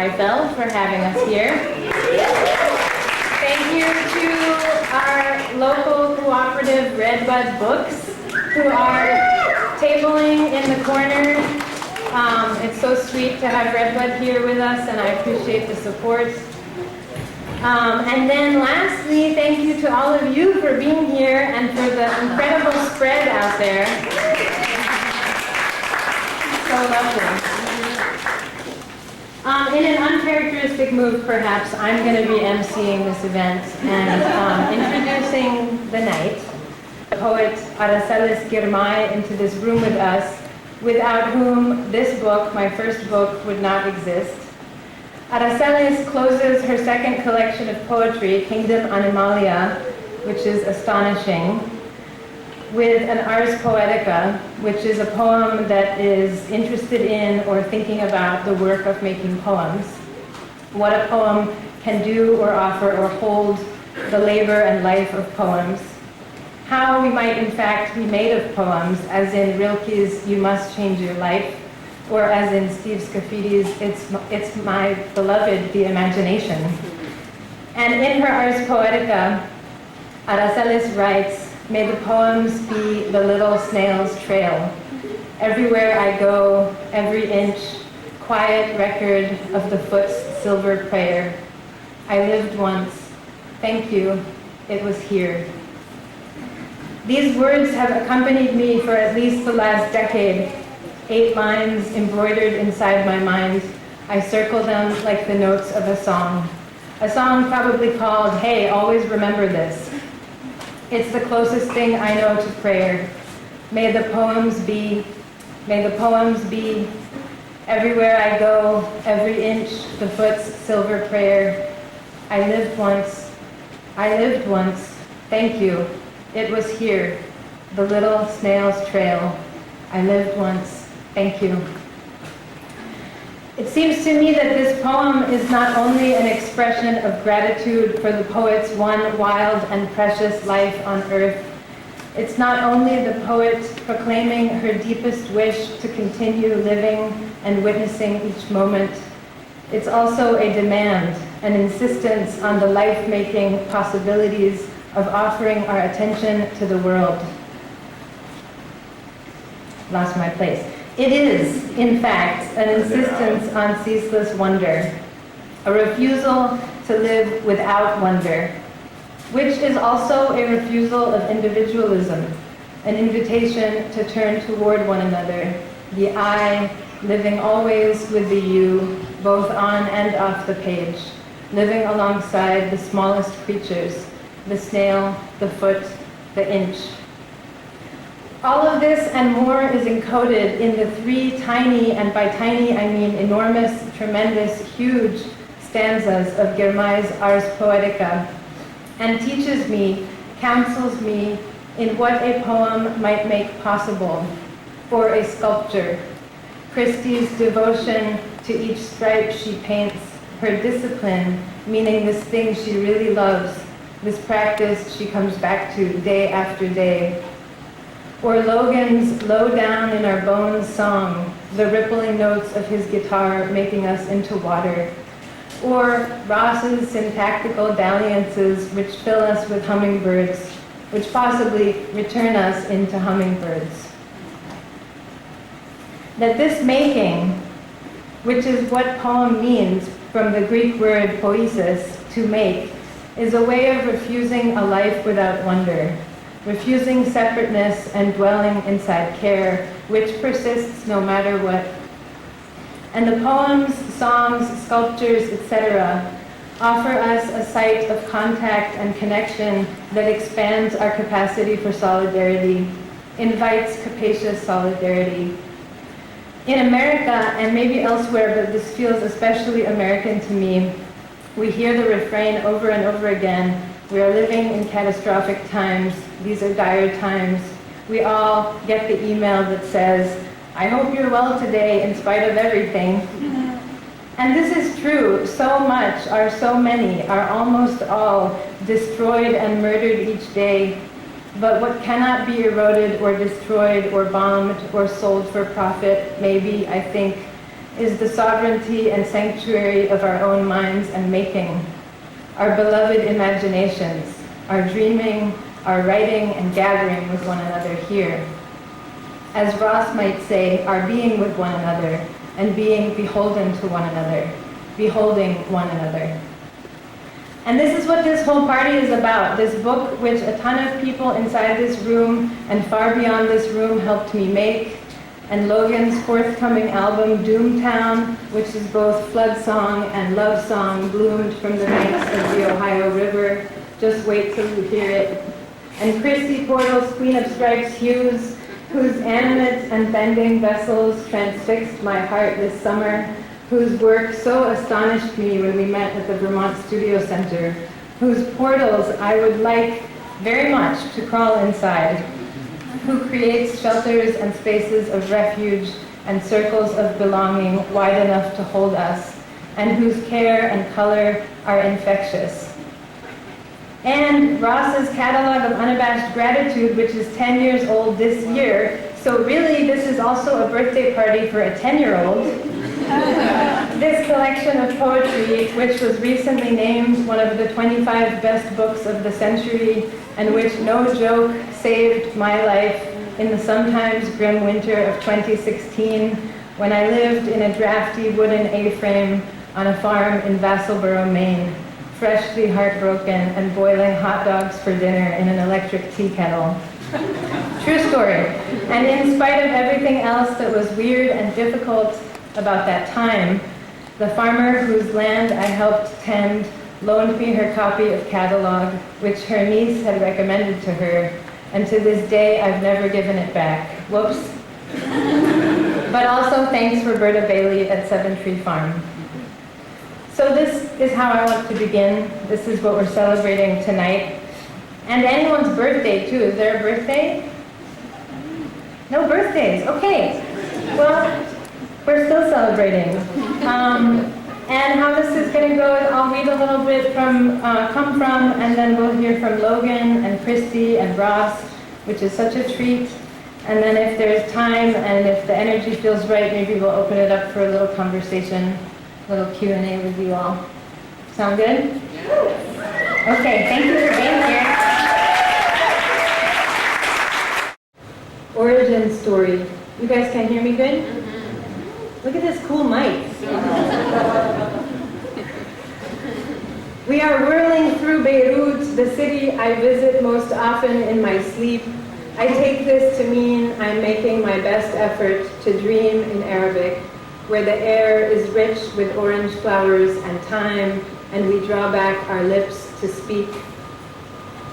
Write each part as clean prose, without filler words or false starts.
iFELL for having us here. Thank you to our local cooperative Redbud Books who are tabling in the corner. It's so sweet to have Redbud here with us, and I appreciate the support. And then lastly, thank you to all of you for being here and for the incredible spread out there. So lovely. In an uncharacteristic move, perhaps, I'm going to be emceeing this event and introducing the night. The poet Araceli Girmay into this room with us, without whom this book, my first book, would not exist. Araceli closes her second collection of poetry, Kingdom Animalia, which is astonishing, with an Ars Poetica, which is a poem that is interested in or thinking about the work of making poems, what a poem can do or offer or hold, the labor and life of poems, how we might in fact be made of poems, as in Rilke's You Must Change Your Life, or as in Steve Scaffidi's It's My Beloved, the Imagination. And in her Ars Poetica, Araceli writes, "May the poems be the little snail's trail. Everywhere I go, every inch, quiet record of the foot's silver prayer. I lived once. Thank you. It was here." These words have accompanied me for at least the last decade. 8 lines embroidered inside my mind. I circle them like the notes of a song. A song probably called, "Hey, always remember this." It's the closest thing I know to prayer. May the poems be, everywhere I go, every inch, the foot's silver prayer. I lived once, thank you. It was here, the little snail's trail. I lived once, thank you. It seems to me that this poem is not only an expression of gratitude for the poet's one wild and precious life on earth. It's not only the poet proclaiming her deepest wish to continue living and witnessing each moment. It's also a demand, an insistence on the life-making possibilities of offering our attention to the world. Lost my place. It is, in fact, an insistence on ceaseless wonder, a refusal to live without wonder, which is also a refusal of individualism, an invitation to turn toward one another, the I living always with the you, both on and off the page, living alongside the smallest creatures, the snail, the foot, the inch. All of this and more is encoded in the 3 tiny, and by tiny I mean enormous, tremendous, huge stanzas of Girmay's Ars Poetica, and teaches me, counsels me in what a poem might make possible, or a sculpture. Kristy's devotion to each stripe she paints, her discipline, meaning this thing she really loves, this practice she comes back to day after day. Or Logan's low down in our bones song, the rippling notes of his guitar making us into water. Or Ross's syntactical dalliances which fill us with hummingbirds, which possibly return us into hummingbirds. That this making, which is what poem means from the Greek word poiesis, to make, is a way of refusing a life without wonder, refusing separateness and dwelling inside care, which persists no matter what. And the poems, songs, sculptures, etc., offer us a site of contact and connection that expands our capacity for solidarity, invites capacious solidarity. In America, and maybe elsewhere, but this feels especially American to me, we hear the refrain over and over again: we are living in catastrophic times, these are dire times. We all get the email that says, "I hope you're well today in spite of everything." And this is true. So much, so many, are almost all destroyed and murdered each day. But what cannot be eroded or destroyed or bombed or sold for profit, maybe, I think, is the sovereignty and sanctuary of our own minds and making, our beloved imaginations, our dreaming, our writing and gathering with one another here. As Ross might say, our being with one another and being beholden to one another, beholding one another. And this is what this whole party is about. This book, which a ton of people inside this room and far beyond this room helped me make, and Logan's forthcoming album, Doomtown, which is both flood song and love song, bloomed from the banks of the Ohio River. Just wait till you hear it. And Kristy Portal's Queen of Stripes, Hughes, whose animate and bending vessels transfixed my heart this summer, whose work so astonished me when we met at the Vermont Studio Center, whose portals I would like very much to crawl inside, who creates shelters and spaces of refuge and circles of belonging wide enough to hold us, and whose care and color are infectious. And Ross's catalog of unabashed gratitude, which is 10 years old this year. So really, this is also a birthday party for a 10-year-old. This collection of poetry, which was recently named one of the 25 best books of the century, and which, no joke, saved my life in the sometimes grim winter of 2016, when I lived in a drafty wooden A-frame on a farm in Vassalboro, Maine, freshly heartbroken and boiling hot dogs for dinner in an electric tea kettle. True story. And in spite of everything else that was weird and difficult about that time, the farmer whose land I helped tend loaned me her copy of catalog, which her niece had recommended to her, and to this day I've never given it back. Whoops. But also thanks Roberta Bailey at Seven Tree Farm. So this is how I want to begin. This is what we're celebrating tonight. And anyone's birthday too. Is there a birthday? No birthdays, okay. Well, we're still celebrating. And how this is going to go is I'll read a little bit from Come From, and then we'll hear from Logan and Kristy and Ross, which is such a treat. And then if there's time and if the energy feels right, maybe we'll open it up for a little conversation, a little Q&A with you all. Sound good? Okay, thank you for being here. Origin story. You guys can hear me good? Look at this cool mic. We are whirling through Beirut, the city I visit most often in my sleep. I take this to mean I'm making my best effort to dream in Arabic, where the air is rich with orange flowers and thyme, and we draw back our lips to speak.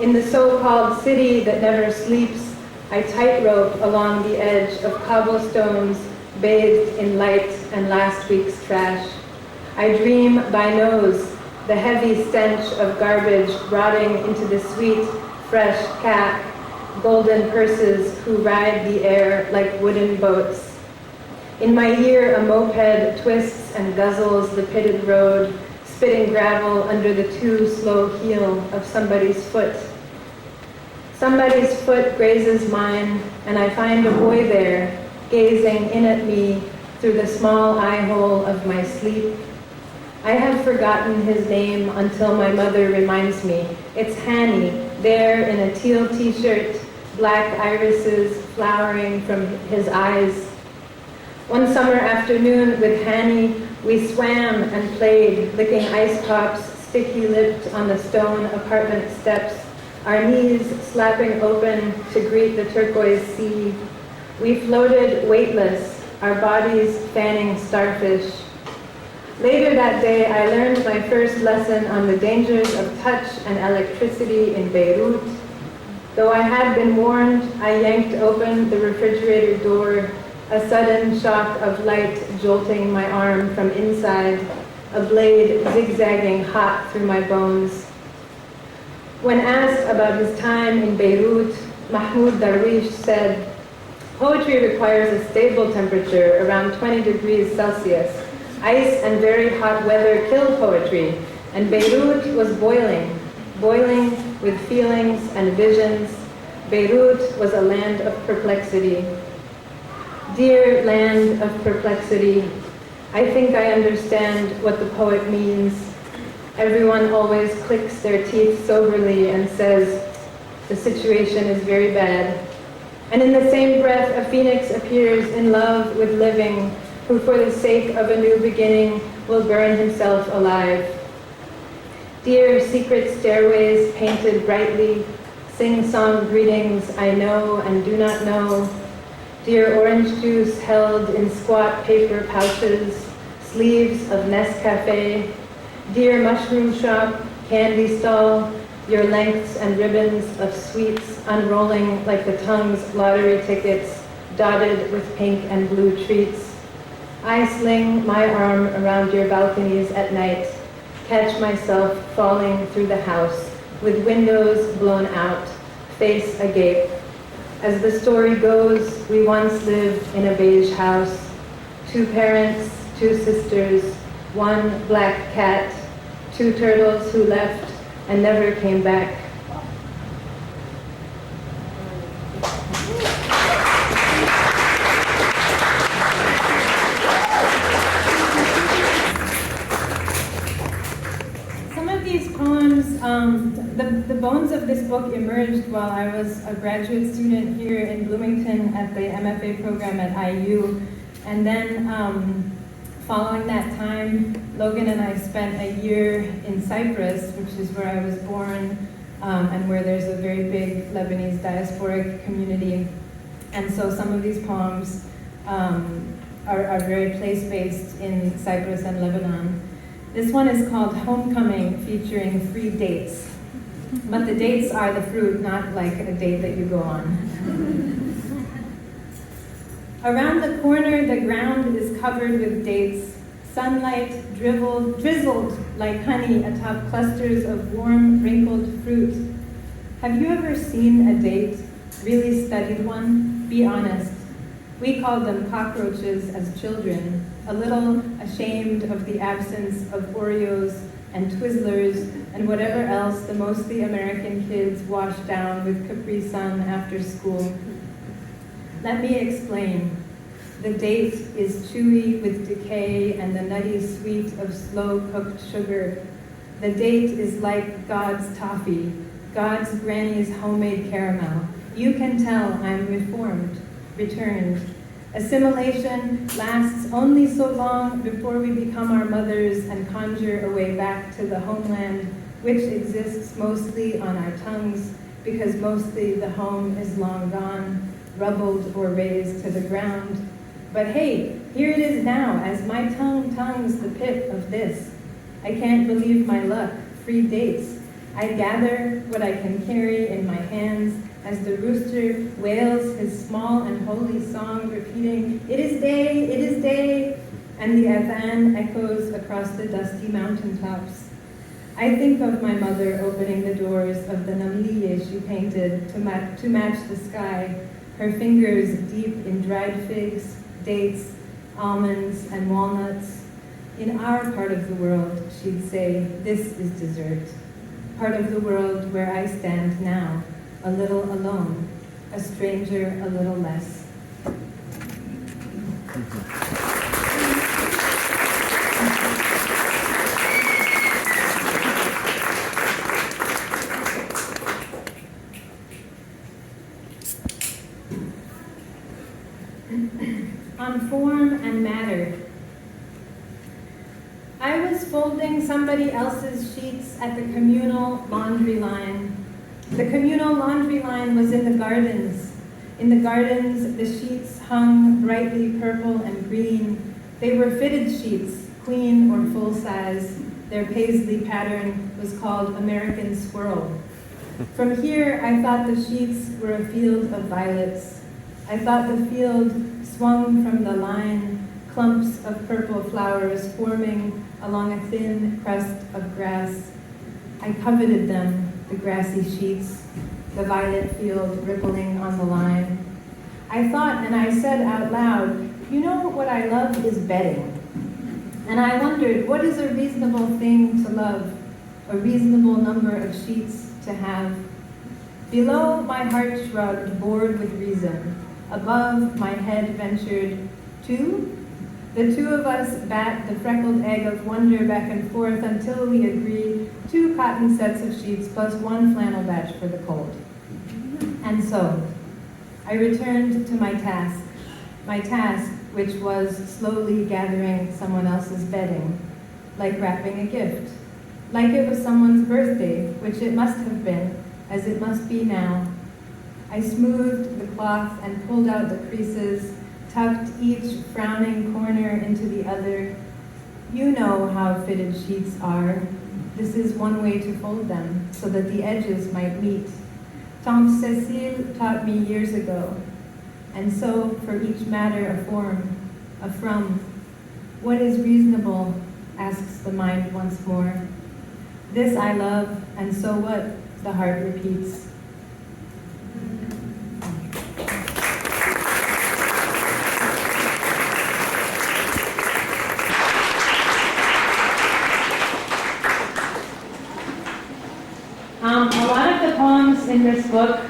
In the so-called city that never sleeps, I tightrope along the edge of cobblestones bathed in light and last week's trash. I dream by nose, the heavy stench of garbage rotting into the sweet, fresh cat, golden purses who ride the air like wooden boats. In my ear, a moped twists and guzzles the pitted road, spitting gravel under the too slow heel of somebody's foot. Somebody's foot grazes mine, and I find a boy there, gazing in at me through the small eye hole of my sleep. I have forgotten his name until my mother reminds me. It's Hanny, there in a teal t-shirt, black irises flowering from his eyes. One summer afternoon with Hanny, we swam and played, licking ice pops, sticky-lipped on the stone apartment steps, our knees slapping open to greet the turquoise sea. We floated weightless, our bodies fanning starfish. Later that day, I learned my first lesson on the dangers of touch and electricity in Beirut. Though I had been warned, I yanked open the refrigerator door, a sudden shock of light jolting my arm from inside, a blade zigzagging hot through my bones. When asked about his time in Beirut, Mahmoud Darwish said, "Poetry requires a stable temperature around 20 degrees Celsius. Ice and very hot weather kill poetry, and Beirut was boiling, boiling with feelings and visions. Beirut was a land of perplexity." Dear land of perplexity, I think I understand what the poet means. Everyone always clicks their teeth soberly and says, the situation is very bad. And in the same breath, a phoenix appears in love with living, who for the sake of a new beginning will burn himself alive. Dear secret stairways painted brightly, sing-song greetings I know and do not know. Dear orange juice held in squat paper pouches, sleeves of Nescafe. Dear mushroom shop, candy stall, your lengths and ribbons of sweets unrolling like the tongue's lottery tickets, dotted with pink and blue treats. I sling my arm around your balconies at night, catch myself falling through the house, with windows blown out, face agape. As the story goes, we once lived in a beige house, 2 parents, 2 sisters, 1 black cat, 2 turtles who left and never came back. Some of these poems, the bones of this book emerged while I was a graduate student here in Bloomington at the MFA program at IU. And then following that time, Logan and I spent a year in Cyprus, which is where I was born, and where there's a very big Lebanese diasporic community. And so some of these poems are very place-based in Cyprus and Lebanon. This one is called Homecoming, featuring 3 dates. But the dates are the fruit, not like a date that you go on. Around the corner, the ground is covered with dates. Sunlight drizzled like honey atop clusters of warm, wrinkled fruit. Have you ever seen a date? Really studied one? Be honest. We called them cockroaches as children, a little ashamed of the absence of Oreos and Twizzlers and whatever else the mostly American kids wash down with Capri Sun after school. Let me explain. The date is chewy with decay and the nutty sweet of slow-cooked sugar. The date is like God's toffee, God's granny's homemade caramel. You can tell I'm reformed, returned. Assimilation lasts only so long before we become our mothers and conjure a way back to the homeland, which exists mostly on our tongues, because mostly the home is long gone, rubbled or razed to the ground. But hey, here it is now, as my tongue tongues the pit of this. I can't believe my luck, free dates. I gather what I can carry in my hands as the rooster wails his small and holy song, repeating, "It is day, it is day," and the adhan echoes across the dusty mountaintops. I think of my mother opening the doors of the namliye she painted to match the sky, her fingers deep in dried figs, dates, almonds, and walnuts. In our part of the world, she'd say, this is dessert. Part of the world where I stand now, a little alone, a stranger a little less. On form and matter. I was folding somebody else's sheets at the communal laundry line. The communal laundry line was in the gardens. In the gardens, the sheets hung brightly purple and green. They were fitted sheets, queen or full size. Their paisley pattern was called American Squirrel. From here, I thought the sheets were a field of violets. I thought the field swung from the line, clumps of purple flowers forming along a thin crust of grass. I coveted them, the grassy sheets, the violet field rippling on the line. I thought, and I said out loud, you know what I love is bedding. And I wondered, what is a reasonable thing to love? A reasonable number of sheets to have? Below, my heart shrugged, bored with reason. Above, my head ventured, 2? The The two of us bat the freckled egg of wonder back and forth until we agree 2 cotton sets of sheets plus 1 flannel batch for the cold. And so, I returned to my task which was slowly gathering someone else's bedding, like wrapping a gift, like it was someone's birthday, which it must have been, as it must be now. I smoothed the cloth and pulled out the creases, tucked each frowning corner into the other. You know how fitted sheets are. This is one way to fold them, so that the edges might meet. Tante Cécile taught me years ago. And so, for each matter a form, a from. What is reasonable, asks the mind once more. This I love, and so what, the heart repeats. A lot of the poems in this book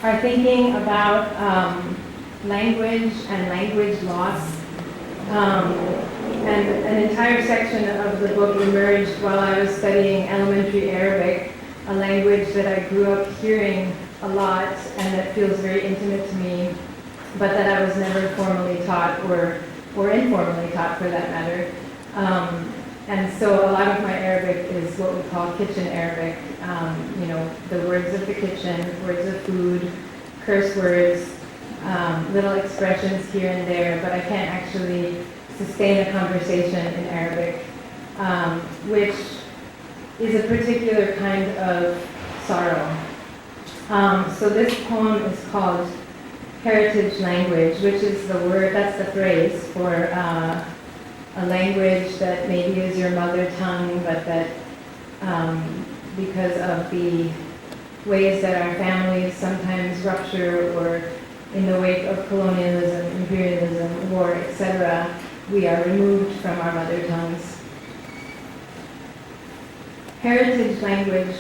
are thinking about language and language loss. And an entire section of the book emerged while I was studying elementary Arabic, a language that I grew up hearing a lot and that feels very intimate to me, but that I was never formally taught or informally taught for that matter. And so a lot of my Arabic is what we call kitchen Arabic, the words of the kitchen, words of food, curse words, little expressions here and there, but I can't actually sustain a conversation in Arabic, which is a particular kind of sorrow. So this poem is called Heritage Language, which is that's the phrase for a language that maybe is your mother tongue, but that because of the ways that our families sometimes rupture, or in the wake of colonialism, imperialism, war, etc., we are removed from our mother tongues. Heritage language.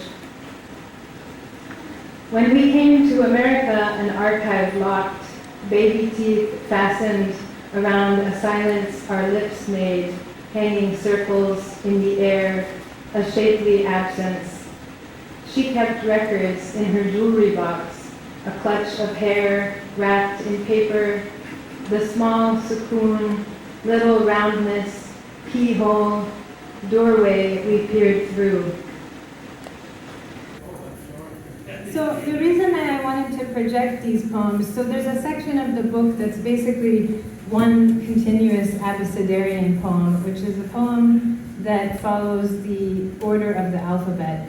When we came to America, an archive locked, baby teeth fastened around a silence our lips made, hanging circles in the air, a shapely absence. She kept records in her jewelry box, a clutch of hair wrapped in paper, the small sukoon, little roundness, keyhole, doorway we peered through. So the reason that I wanted to project these poems, so there's a section of the book that's basically one continuous abecedarian poem, which is a poem that follows the order of the alphabet.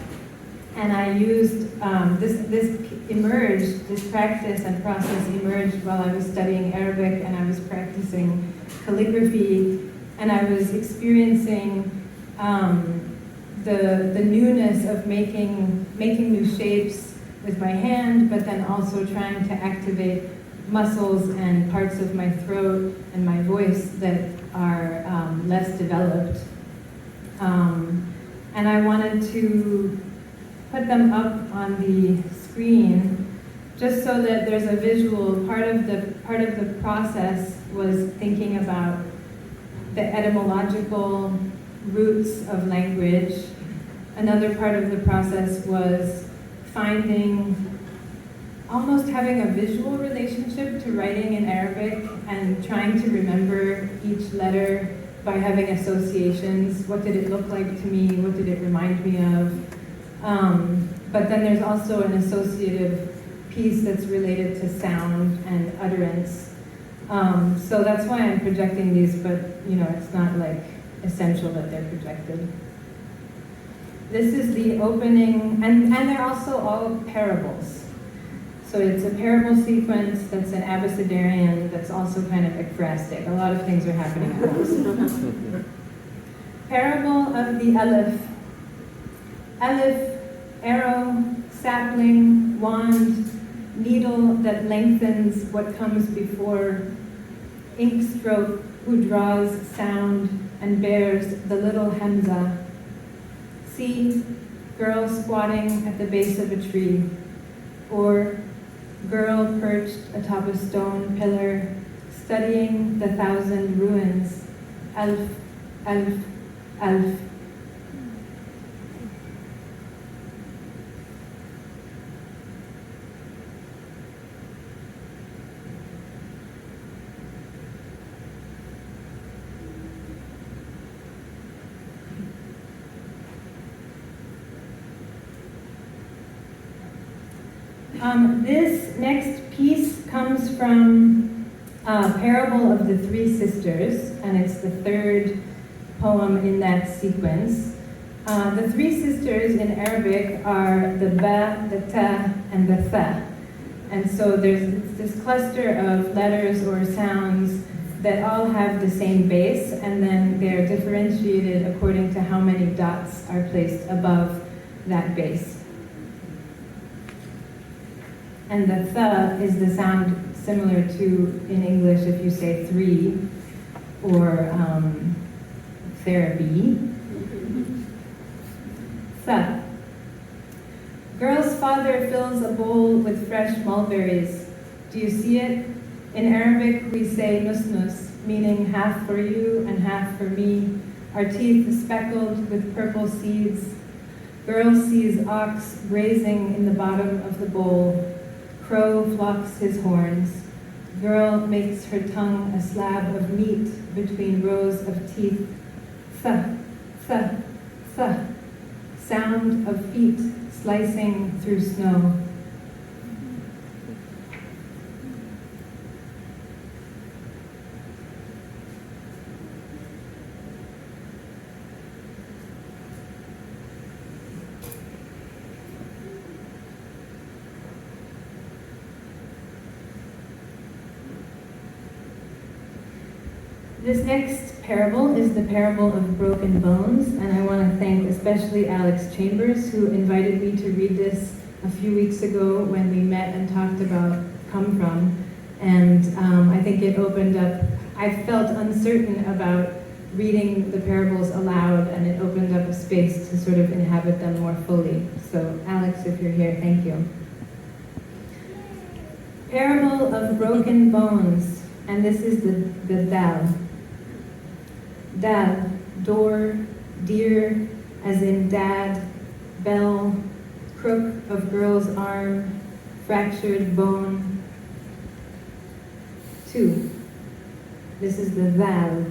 And I used, this practice and process emerged while I was studying Arabic and I was practicing calligraphy, and I was experiencing the newness of making new shapes with my hand, but then also trying to activate muscles and parts of my throat and my voice that are less developed. And I wanted to put them up on the screen just so that there's a visual. Part of the process was thinking about the etymological roots of language. Another part of the process was almost having a visual relationship to writing in Arabic and trying to remember each letter by having associations. What did it look like to me? What did it remind me of? But then there's also an associative piece that's related to sound and utterance. So that's why I'm projecting these, but it's not like essential that they're projected. This is the opening, and they're also all parables. So it's a parable sequence that's an abecedarian that's also kind of ekphrastic. A lot of things are happening at once. Parable of the Aleph. Aleph, arrow, sapling, wand, needle that lengthens what comes before, ink stroke who draws sound and bears the little hamza. See, girl squatting at the base of a tree, or girl perched atop a stone pillar, studying the 1,000 ruins. Alf, alf, alf. This next piece comes from a parable of the three sisters, and it's the third poem in that sequence. The three sisters in Arabic are the ba, the ta, and the tha. And so there's this cluster of letters or sounds that all have the same base, and then they're differentiated according to how many dots are placed above that base. And the th is the sound similar to, in English, if you say three, or therapy. Th. Girl's father fills a bowl with fresh mulberries. Do you see it? In Arabic, we say nus, meaning half for you and half for me. Our teeth speckled with purple seeds. Girl sees ox grazing in the bottom of the bowl. Crow flocks his horns. Girl makes her tongue a slab of meat between rows of teeth. Th, th, th. Sound of feet slicing through snow. This next parable is the parable of broken bones, and I want to thank especially Alex Chambers, who invited me to read this a few weeks ago when we met and talked about Come From. And I think it opened up, I felt uncertain about reading the parables aloud, and it opened up a space to sort of inhabit them more fully. So Alex, if you're here, thank you. Parable of broken bones, and this is the dal. Dal, door, deer, as in dad, bell, crook of girl's arm, fractured bone. 2. This is the val.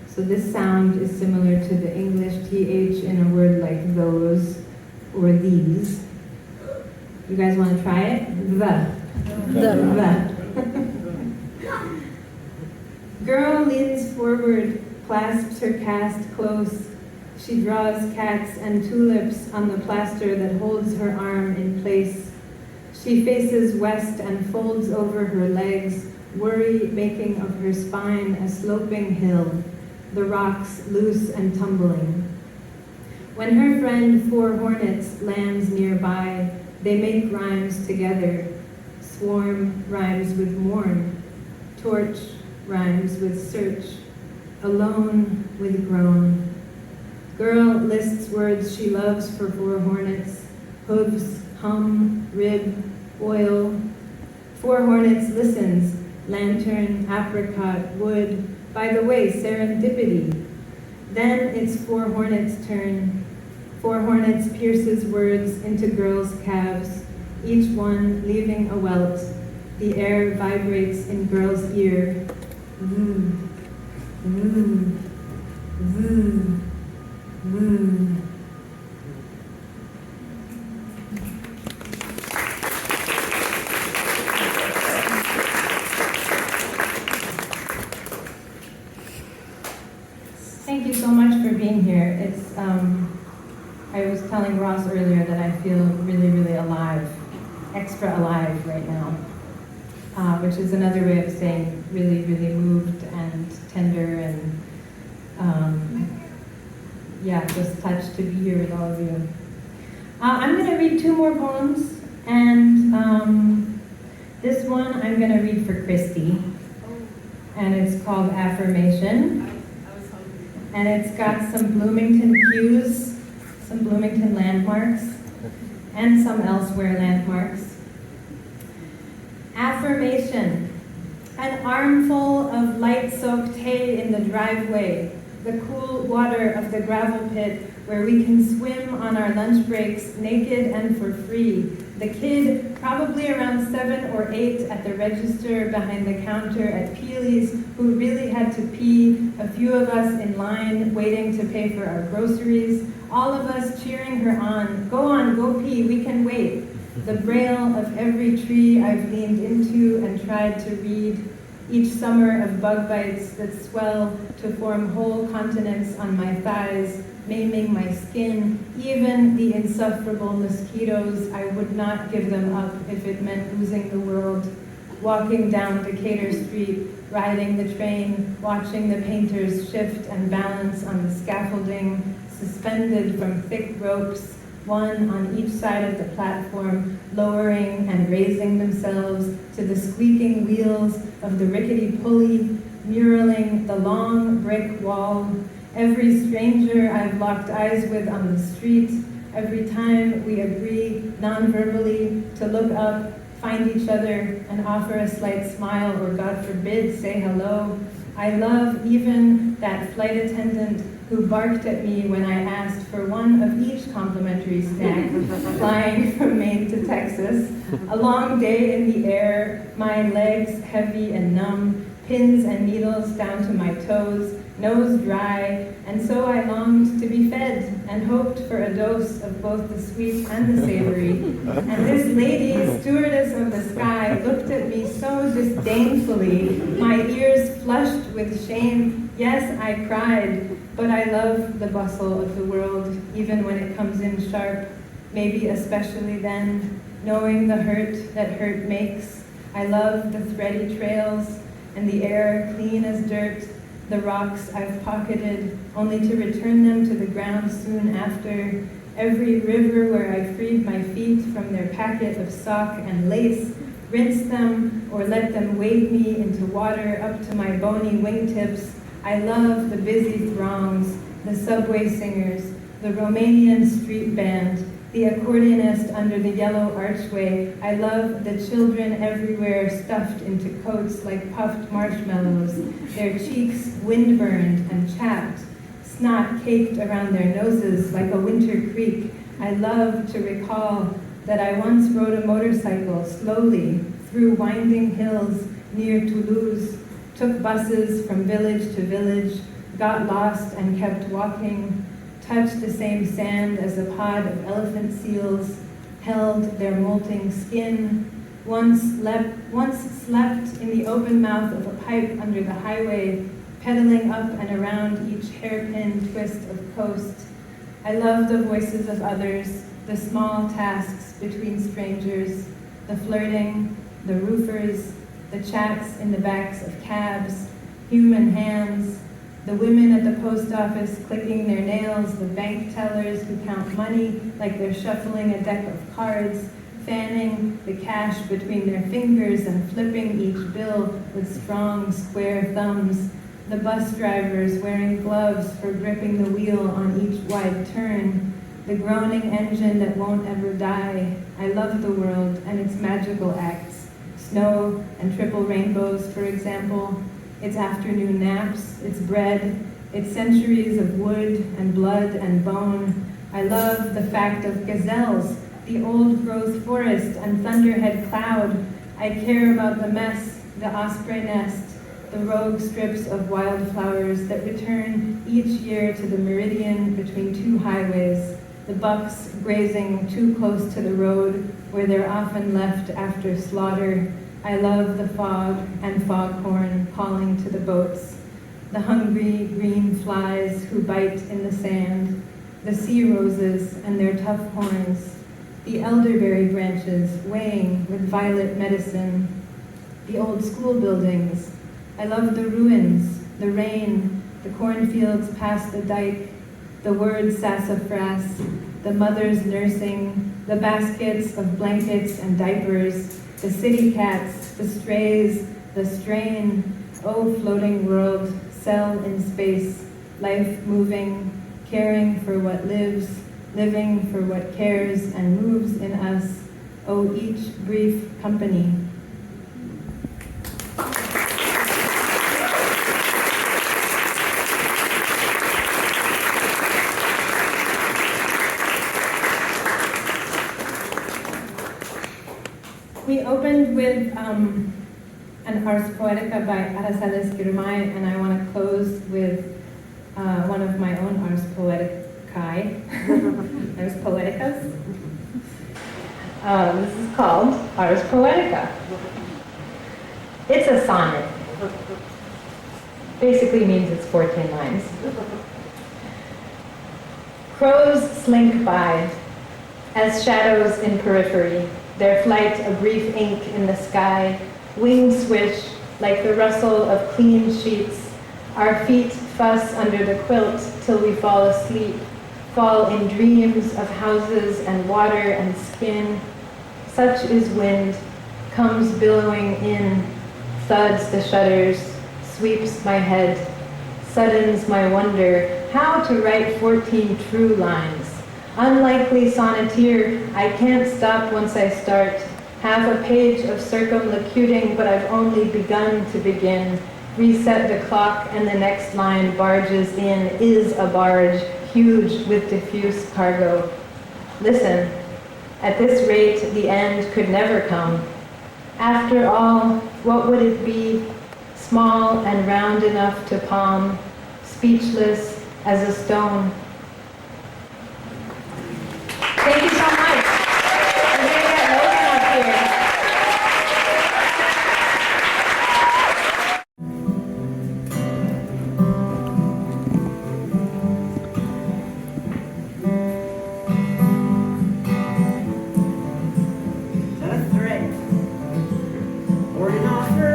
So this sound is similar to the English TH in a word like those or these. You guys want to try it? The. Girl leans forward, clasps her cast close. She draws cats and tulips on the plaster that holds her arm in place. She faces west and folds over her legs, worry making of her spine a sloping hill, the rocks loose and tumbling. When her friend Four Hornets lands nearby, they make rhymes together. Swarm rhymes with mourn, torch rhymes with search, alone with groan. Girl lists words she loves for Four Hornets, hooves, hum, rib, oil. Four Hornets listens, lantern, apricot, wood, by the way, serendipity. Then it's Four Hornets' turn. Four Hornets pierces words into girls' calves, each one leaving a welt. The air vibrates in girl's ear. Vroom, vroom, vroom, vroom. Thank you so much for being here. It's, I was telling Ross earlier that I feel really, really alive, extra alive right now, which is another way of saying really, really moved and tender and, yeah, just touched to be here with all of you. I'm going to read 2 more poems, and this one I'm going to read for Kristy, and it's called Affirmation. And it's got some Bloomington hughes, some Bloomington landmarks, and some elsewhere landmarks. Affirmation. An armful of light-soaked hay in the driveway, the cool water of the gravel pit where we can swim on our lunch breaks naked and for free. The kid, probably around 7 or 8 at the register behind the counter at Peely's, who really had to pee, a few of us in line waiting to pay for our groceries, all of us cheering her on, go pee, we can wait. The braille of every tree I've leaned into and tried to read, each summer of bug bites that swell to form whole continents on my thighs, maiming my skin, even the insufferable mosquitoes, I would not give them up if it meant losing the world. Walking down Decatur Street, riding the train, watching the painters shift and balance on the scaffolding, suspended from thick ropes, one on each side of the platform, lowering and raising themselves to the squeaking wheels of the rickety pulley, muraling the long brick wall. Every stranger I've locked eyes with on the street, every time we agree non-verbally to look up, find each other, and offer a slight smile, or God forbid, say hello. I love even that flight attendant who barked at me when I asked for one of each complimentary snack, flying from Maine to Texas. A long day in the air, my legs heavy and numb, pins and needles down to my toes, nose dry, and so I longed to be fed and hoped for a dose of both the sweet and the savory. And this lady, stewardess of the sky, looked at me so disdainfully, my ears flushed with shame. Yes, I cried, but I love the bustle of the world, even when it comes in sharp, maybe especially then, knowing the hurt that hurt makes. I love the thready trails and the air clean as dirt, the rocks I've pocketed, only to return them to the ground soon after, every river where I freed my feet from their packet of sock and lace, rinsed them or let them wade me into water up to my bony wingtips. I love the busy throngs, the subway singers, the Romanian street band, the accordionist under the yellow archway. I love the children everywhere stuffed into coats like puffed marshmallows, their cheeks windburned and chapped, snot caked around their noses like a winter creek. I love to recall that I once rode a motorcycle slowly through winding hills near Toulouse, took buses from village to village, got lost and kept walking, touched the same sand as a pod of elephant seals, held their molting skin, once slept in the open mouth of a pipe under the highway, pedaling up and around each hairpin twist of coast. I love the voices of others, the small tasks between strangers, the flirting, the roofers, the chats in the backs of cabs, human hands, the women at the post office clicking their nails, the bank tellers who count money like they're shuffling a deck of cards, fanning the cash between their fingers and flipping each bill with strong, square thumbs, the bus drivers wearing gloves for gripping the wheel on each wide turn, the groaning engine that won't ever die. I love the world and its magical acts. Snow and triple rainbows, for example, its afternoon naps, its bread, its centuries of wood and blood and bone. I love the fact of gazelles, the old-growth forest and thunderhead cloud. I care about the mess, the osprey nest, the rogue strips of wildflowers that return each year to the meridian between two highways, the bucks grazing too close to the road where they're often left after slaughter. I love the fog and foghorn calling to the boats, the hungry green flies who bite in the sand, the sea roses and their tough horns, the elderberry branches weighing with violet medicine, the old school buildings. I love the ruins, the rain, the cornfields past the dike, the word sassafras, the mothers nursing, the baskets of blankets and diapers, the city cats, the strays, the strain. Oh, floating world, cell in space, life moving, caring for what lives, living for what cares and moves in us. Oh, each brief company. with an Ars Poetica by Araceli Girmay, and I want to close with one of my own Ars Poeticae. Ars Poeticas. This is called Ars Poetica. It's a sonnet. Basically means it's 14 lines. Crows slink by, as shadows in periphery, their flight a brief ink in the sky, wings swish like the rustle of clean sheets, our feet fuss under the quilt till we fall asleep, fall in dreams of houses and water and skin. Such is wind, comes billowing in, thuds the shutters, sweeps my head, suddens my wonder how to write 14 true lines. Unlikely sonneteer, I can't stop once I start. Half a page of circumlocuting, but I've only begun to begin. Reset the clock and the next line barges in, is a barge, huge with diffuse cargo. Listen, at this rate, the end could never come. After all, what would it be? Small and round enough to palm, speechless as a stone. Thank you so much. We're going to get Logan up here. Is that a threat or an offer?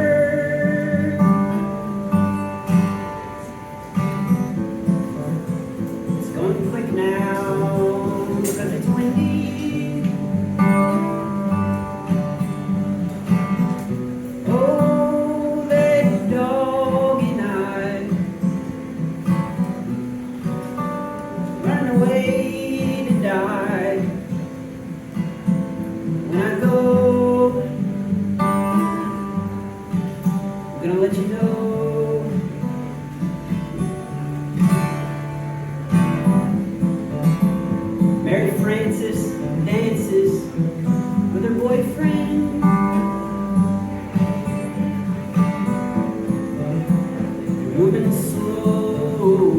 It's going quick now because it's windy. Oh, that dog and I run away to die. When I go, I'm gonna let you know. Mary Frances dances with her boyfriend. They're moving slow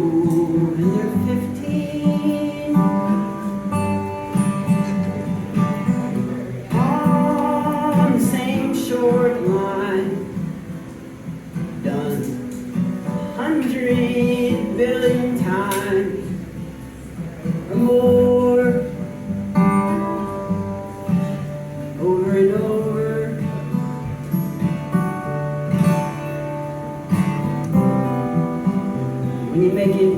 and they're 15. On the same short line, done 100 billion times or more, over and over. When you make it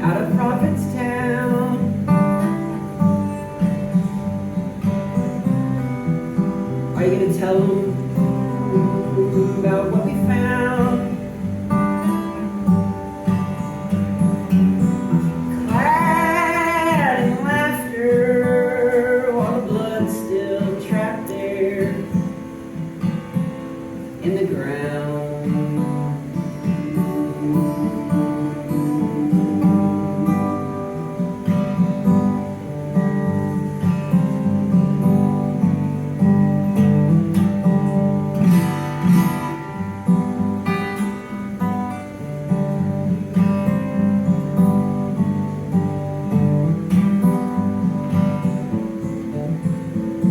out of Prophetstown, are you gonna tell them about what we found? Clad in laughter, while the blood's still trapped there in the ground.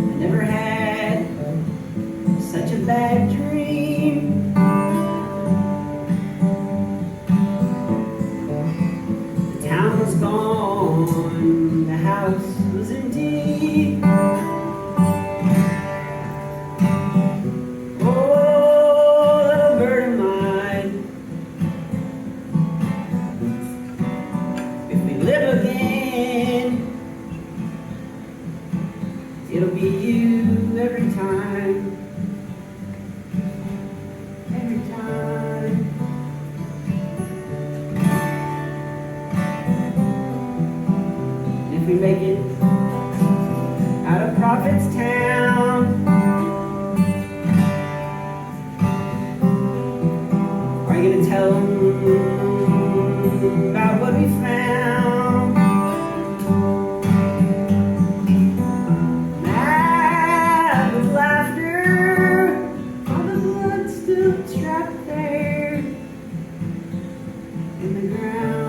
I never had such a bad dream. The town was gone, the house was empty. Oh, little bird of mine, if we live again, it'll be you every time. Every time. And if we make it out of Prophetstown, are you gonna tell them about what we found? Mad with laughter, the ground.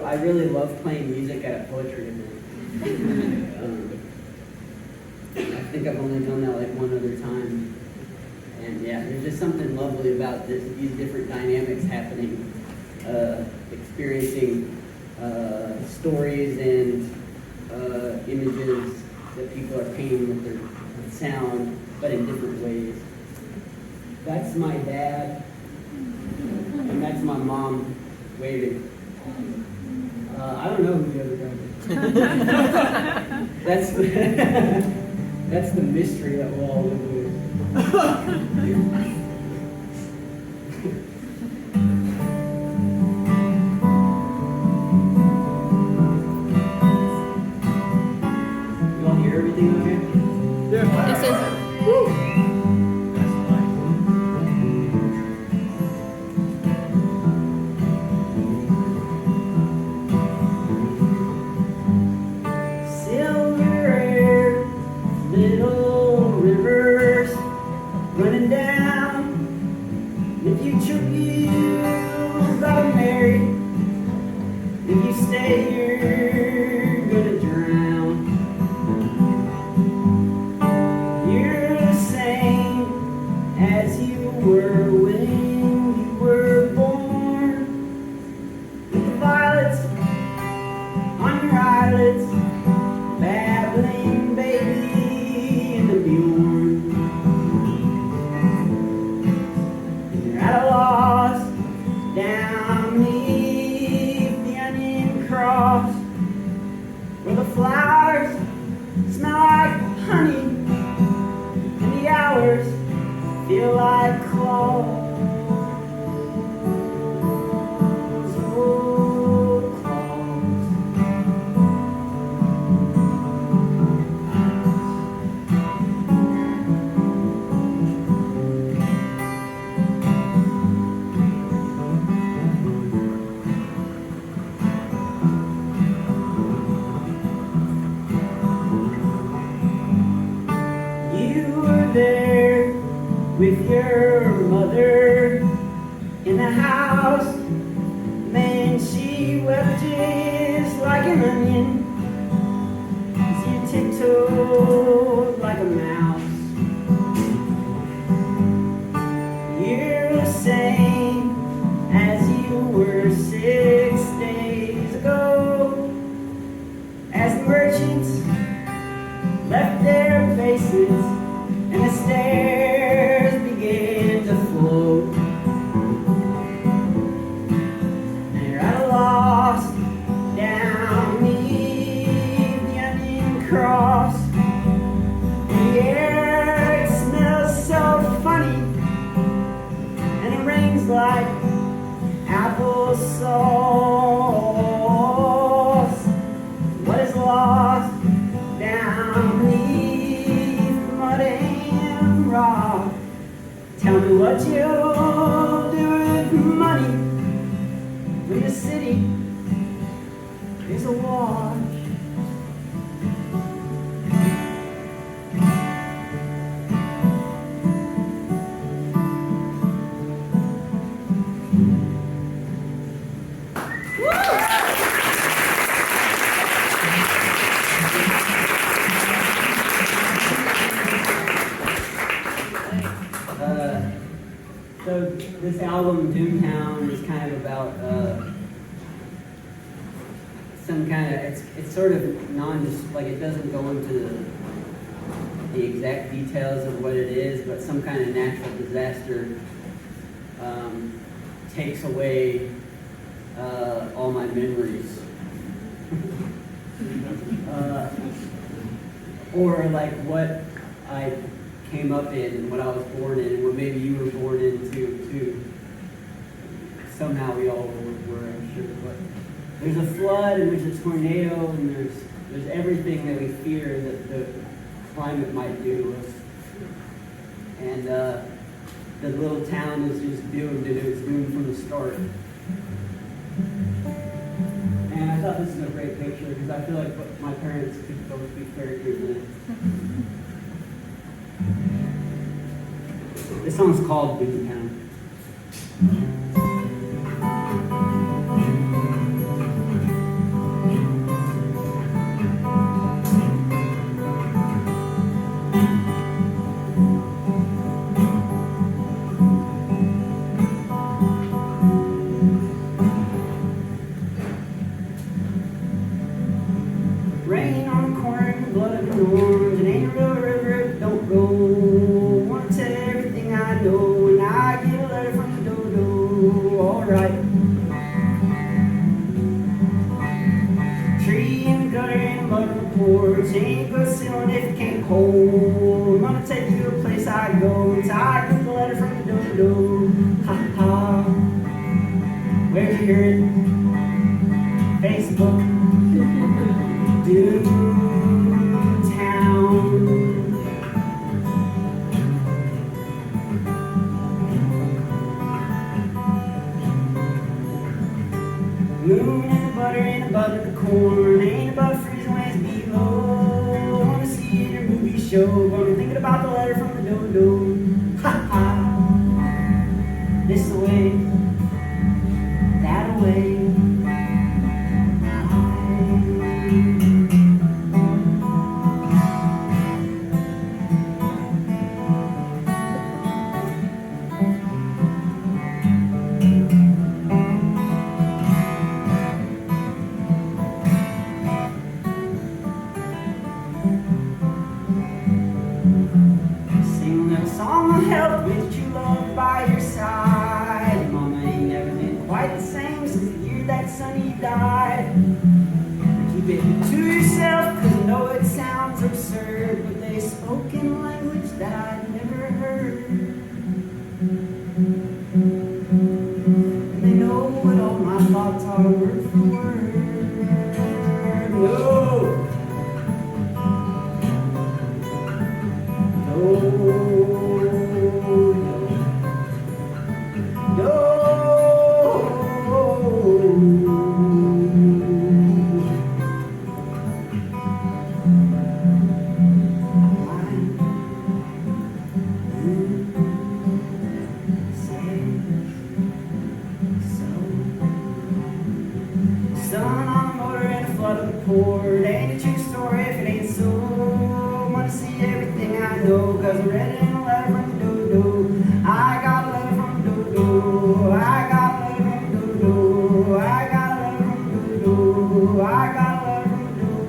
I really love playing music at a poetry event. I think I've only done that like one other time. And yeah, there's just something lovely about these different dynamics happening. Experiencing stories and images that people are painting with their sound, but in different ways. That's my dad, and that's my mom waving. I don't know who the other guy is. That's the mystery that we'll all live with. You all hear everything okay? Yes, sir. Running down the future you got married. If you stay, you're gonna drown. You're the same as you were when you were born. With the violets on your eyelids, babbling baby in the Bjorn. At a loss, down beneath the onion cross, where the flowers smell like honey, and the hours feel like claws. Oh, claws. There with your mother in the house, man, she wept just like an onion as you tiptoed like a mouse. You're the same as you were 6 days ago, as the merchants left their faces and the stairs began to float. And you're at a loss down beneath the onion cross. And the air, it smells so funny, and it rings like applesauce. What is lost down beneath the mud and rock? Tell me what you'll do with money when the city is awash. So this album, Doomtown, is kind of about some kind of, it's sort of like it doesn't go into the exact details of what it is, but some kind of natural disaster takes away all my memories. Or like what I came up in and what I was born in and what maybe you were born into too. Somehow we all were, I'm sure. But there's a flood and there's a tornado and there's everything that we fear, that climate might do. And the little town is just doomed, and it was doomed from the start. And I thought this is a great picture because I feel like my parents could both be characters in it. This song's called Bloomington. Rain on the corn, blood of an orange, it ain't a real river, don't go. Wanna tell you everything I know, and I get a letter from the dodo. Alright. Tree in the gutter and a mud on the porch, ain't good ceiling if you can't hold. I'm gonna take you to a place I go, until I get the letter from the dodo. Ha ha. Where'd you hear it? Facebook. Town. Moon and the butter and the butter the corn ain't above freezing ways below. Wanna see your movie show, but I'm thinking about the letter from the dodo. Ha ha. This away, that away. Song of help with you love by your side. Mama ain't never been quite the same since the year that Sonny died. Keep it to yourself, cause I know it sounds absurd, but they spoke in a language that I'd never heard. And they know what all my thoughts are word for word. Sun on the motor and a flood of the port. Ain't a true story if it ain't so. Wanna see everything I know, cause I read it in a letter from the dodo. I got a letter from the dodo. I got a letter from the dodo. I got a letter from the dodo. I got a letter from the dodo.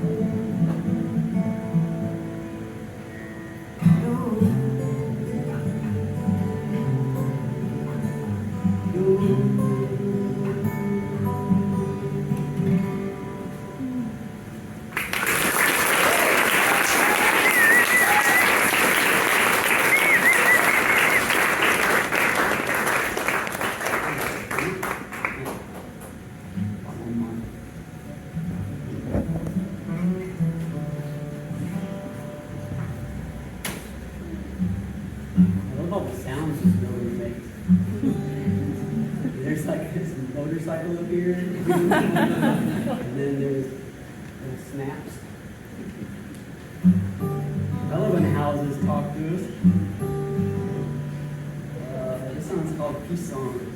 I love all the sounds this building makes. There's like this motorcycle up here, and then there's little snaps. I love when houses talk to us. This song's called Peace Songs.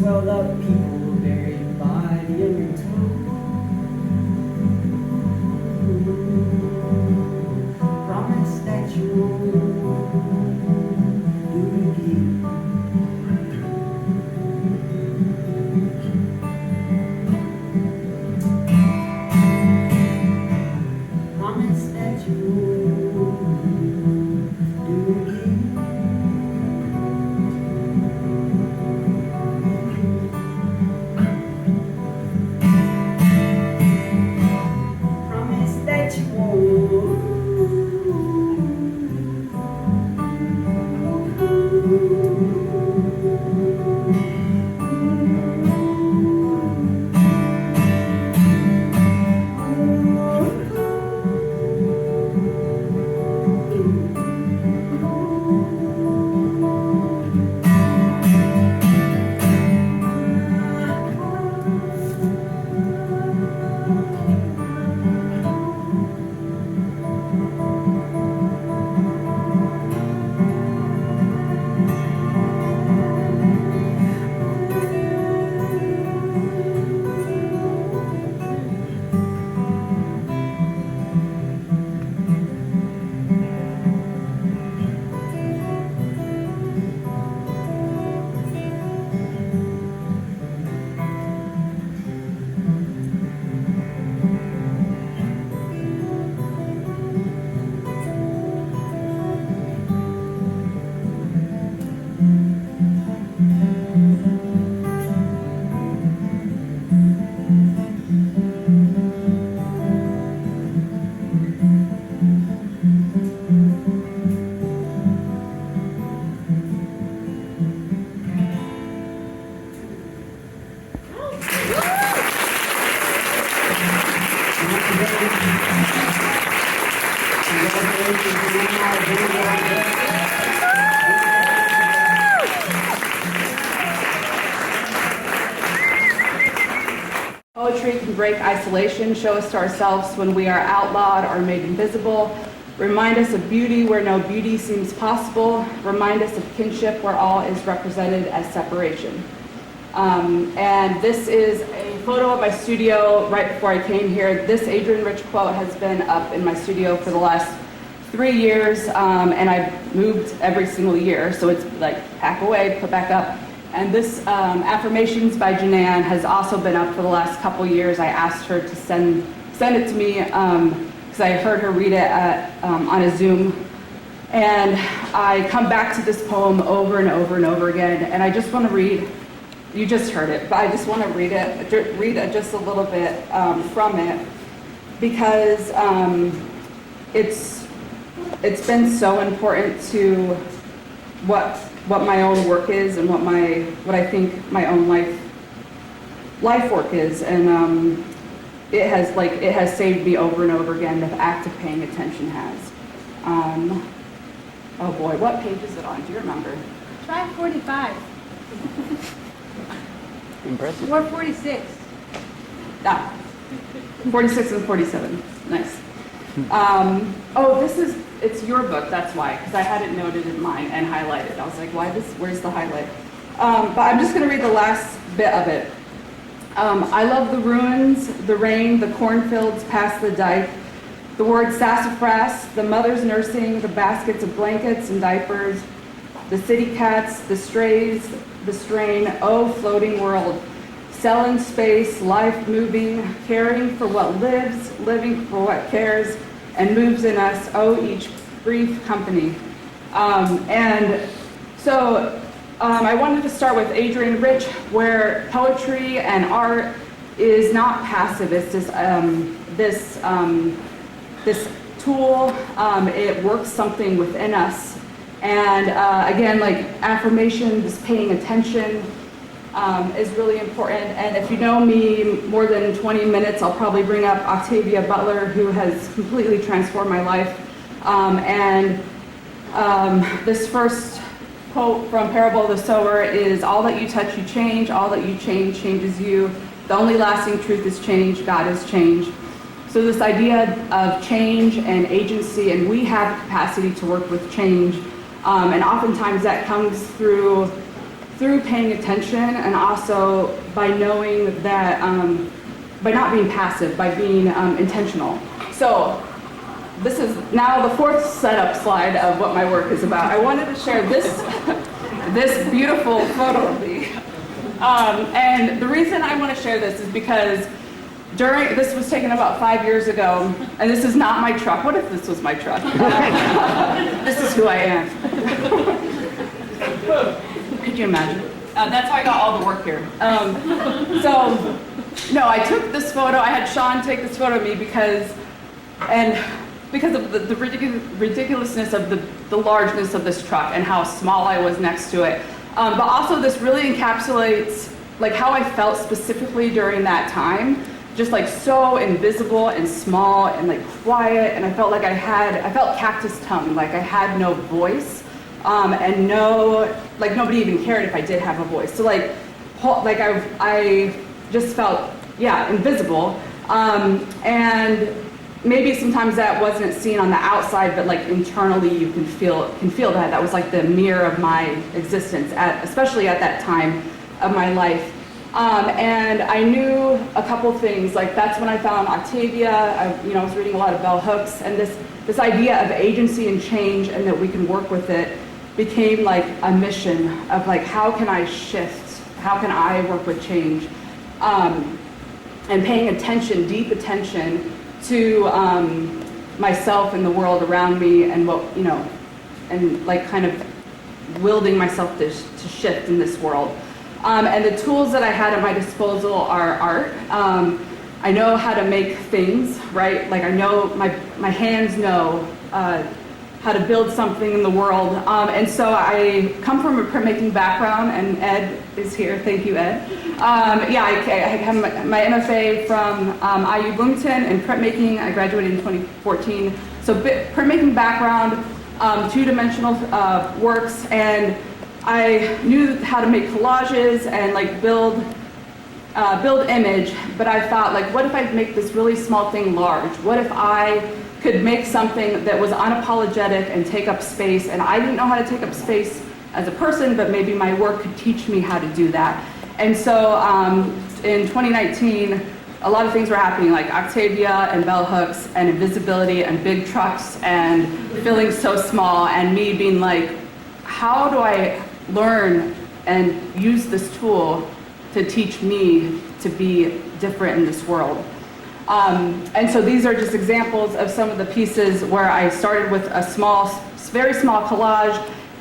swelled up people buried by the undertow. Promise that you won't do it again. Promise that you won't do it again. Promise that you won't. Poetry can break isolation, show us to ourselves when we are outlawed or made invisible, remind us of beauty where no beauty seems possible, remind us of kinship where all is represented as separation. And this is a photo of my studio right before I came here. This Adrian Rich quote has been up in my studio for the last 3 years, and I've moved every single year, so it's like pack away, put back up. And this Affirmations by Janan has also been up for the last couple years. I asked her to send it to me because I heard her read it on a Zoom. And I come back to this poem over and over and over again, and I just want to read, you just heard it, but I just want to read just a little bit from it, because it's been so important to what my own work is and what I think my own life work is, and it has saved me over and over again. The act of paying attention has. Oh boy, what page is it on? Do you remember? Try 45. Impressive. Or 46. 46 and 47. Nice. It's your book, that's why, because I had it noted in mine and highlighted. I was like, where's the highlight? But I'm just going to read the last bit of it. I love the ruins, the rain, the cornfields past the dike, the word sassafras, the mothers nursing, the baskets of blankets and diapers, the city cats, the strays, the strain, oh, floating world. Cell in space, life moving, caring for what lives, living for what cares, and moves in us, oh, each brief company. And so I wanted to start with Adrian Rich, where poetry and art is not passive. It's just this tool. It works something within us. And again, like affirmation, just paying attention is really important. And if you know me more than 20 minutes, I'll probably bring up Octavia Butler, who has completely transformed my life. This first quote from Parable of the Sower is, all that you touch, you change. All that you change changes you. The only lasting truth is change. God is change. So this idea of change and agency, and we have the capacity to work with change. And oftentimes that comes through through paying attention and also by knowing that, by not being passive, by being intentional. So this is now the fourth setup slide of what my work is about. I wanted to share this, this beautiful photo of me. And the reason I want to share this is because this was taken about 5 years ago, and this is not my truck. What if this was my truck? This is who I am. Could you imagine? That's how I got all the work here. No, I took this photo. I had Sean take this photo of me because of the ridiculousness of the largeness of this truck and how small I was next to it. But also this really encapsulates like how I felt specifically during that time. Just like so invisible and small and like quiet, and I felt like I felt cactus tongue, like I had no voice, and like nobody even cared if I did have a voice. So like I just felt, yeah, invisible, and maybe sometimes that wasn't seen on the outside, but like internally you can feel that. That was like the mirror of my existence, especially at that time of my life. And I knew a couple things, like that's when I found Octavia. I was reading a lot of bell hooks, and this idea of agency and change and that we can work with it became like a mission of like, how can I shift? How can I work with change? And paying attention, deep attention to myself and the world around me and and like kind of wielding myself to shift in this world. And the tools that I had at my disposal are art. I know how to make things, right? Like I know, my hands know how to build something in the world. And so I come from a printmaking background, and Ed is here. Thank you, Ed. I have my MFA from IU Bloomington in printmaking. I graduated in 2014. So printmaking background, two-dimensional works, and I knew how to make collages and like build image, but I thought, like, what if I make this really small thing large? What if I could make something that was unapologetic and take up space? And I didn't know how to take up space as a person, but maybe my work could teach me how to do that. And so in 2019, a lot of things were happening, like Octavia and bell hooks and invisibility and big trucks and feeling so small, and me being like, how do I learn and use this tool to teach me to be different in this world? And so these are just examples of some of the pieces where I started with a very small collage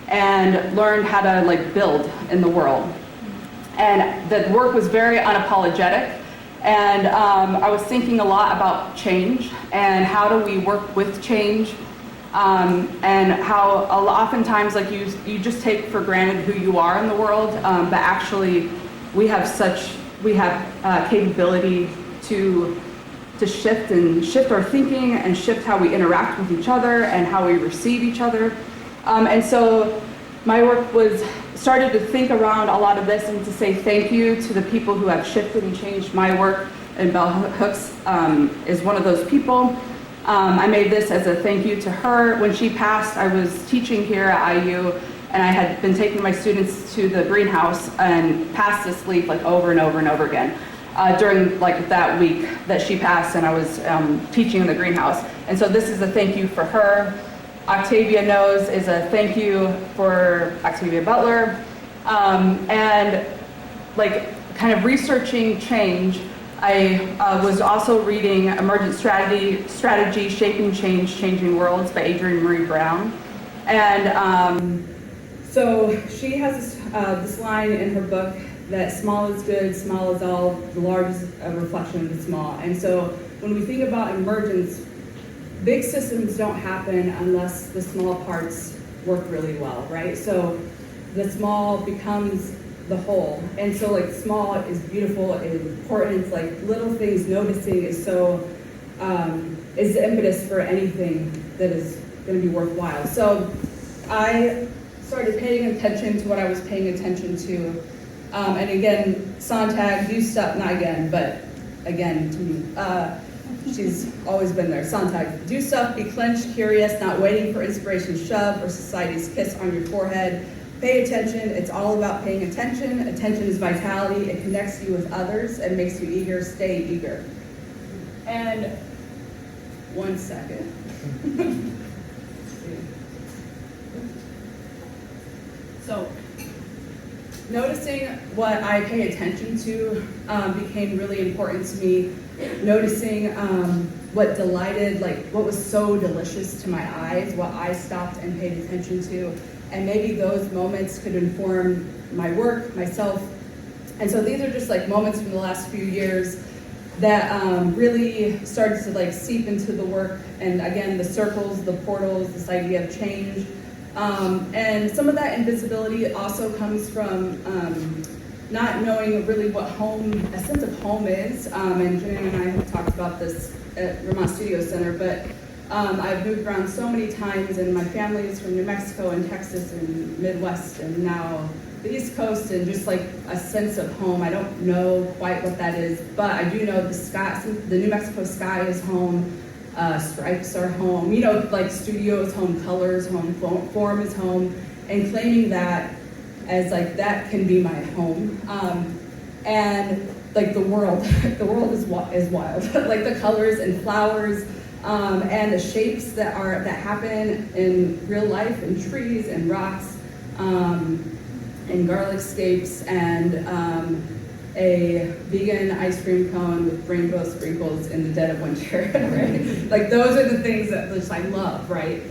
and learned how to like build in the world. And the work was very unapologetic. And I was thinking a lot about change and how do we work with change. And how oftentimes like you just take for granted who you are in the world, but actually we have capability to shift our thinking and shift how we interact with each other and how we receive each other. And so my work started to think around a lot of this and to say thank you to the people who have shifted and changed my work, and bell hooks is one of those people. I made this as a thank you to her. When she passed, I was teaching here at IU, and I had been taking my students to the greenhouse and passed this leaf like over and over and over again during like that week that she passed, and I was teaching in the greenhouse. And so this is a thank you for her. Octavia Knows is a thank you for Octavia Butler. And like kind of researching change, I was also reading Emergent Strategy, Shaping Change, Changing Worlds by Adrienne Marie Brown. And so she has this line in her book that small is good, small is all, the large is a reflection of the small. And so when we think about emergence, big systems don't happen unless the small parts work really well, right? So the small becomes the whole. And so like small is beautiful and important. Like little things, noticing is so, is the impetus for anything that is going to be worthwhile. So I started paying attention to what I was paying attention to. And again, Sontag, do stuff, not again, but again to me. She's always been there. Sontag, do stuff, be clenched, curious, not waiting for inspiration shove or society's kiss on your forehead. Pay attention. It's all about paying attention. Attention is vitality. It connects you with others and makes you eager. Stay eager. And 1 second. So, noticing what I pay attention to became really important to me. Noticing what delighted, like what was so delicious to my eyes, what I stopped and paid attention to. And maybe those moments could inform my work, myself. And so these are just like moments from the last few years that really started to like seep into the work. And again, the circles, the portals, this idea of change. And some of that invisibility also comes from not knowing really what home, a sense of home is. And Janan and I have talked about this at Vermont Studio Center, but I've moved around so many times, and my family is from New Mexico and Texas and Midwest, and now the East Coast, and just like a sense of home. I don't know quite what that is, but I do know the sky, the New Mexico sky is home, stripes are home, you know, like studio is home, colors home, form is home, and claiming that as like that can be my home. And like the world is wild. Like the colors and flowers, and the shapes that happen in real life, and trees and rocks, and garlic scapes, and a vegan ice cream cone with rainbow sprinkles in the dead of winter, right? Like those are the things that just I love, right?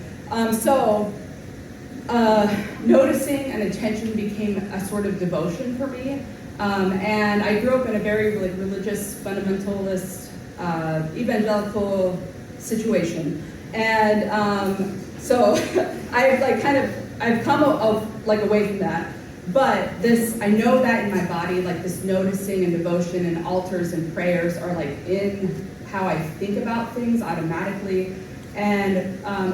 Noticing and attention became a sort of devotion for me. And I grew up in a very like religious, fundamentalist, evangelical situation. And so I've come away from that. But this, I know that in my body, like this noticing and devotion and altars and prayers are like in how I think about things automatically. And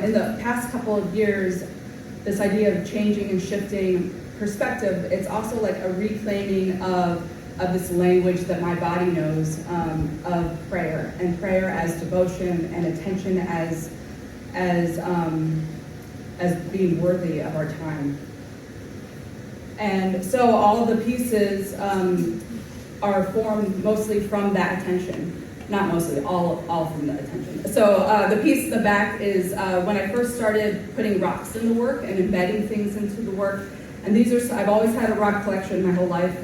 in the past couple of years, this idea of changing and shifting perspective, it's also like a reclaiming of this language that my body knows, of prayer, and prayer as devotion, and attention as being worthy of our time. And so all of the pieces are formed mostly from that attention. Not mostly, all from the attention. So the piece in the back is when I first started putting rocks in the work and embedding things into the work. And these are, I've always had a rock collection my whole life,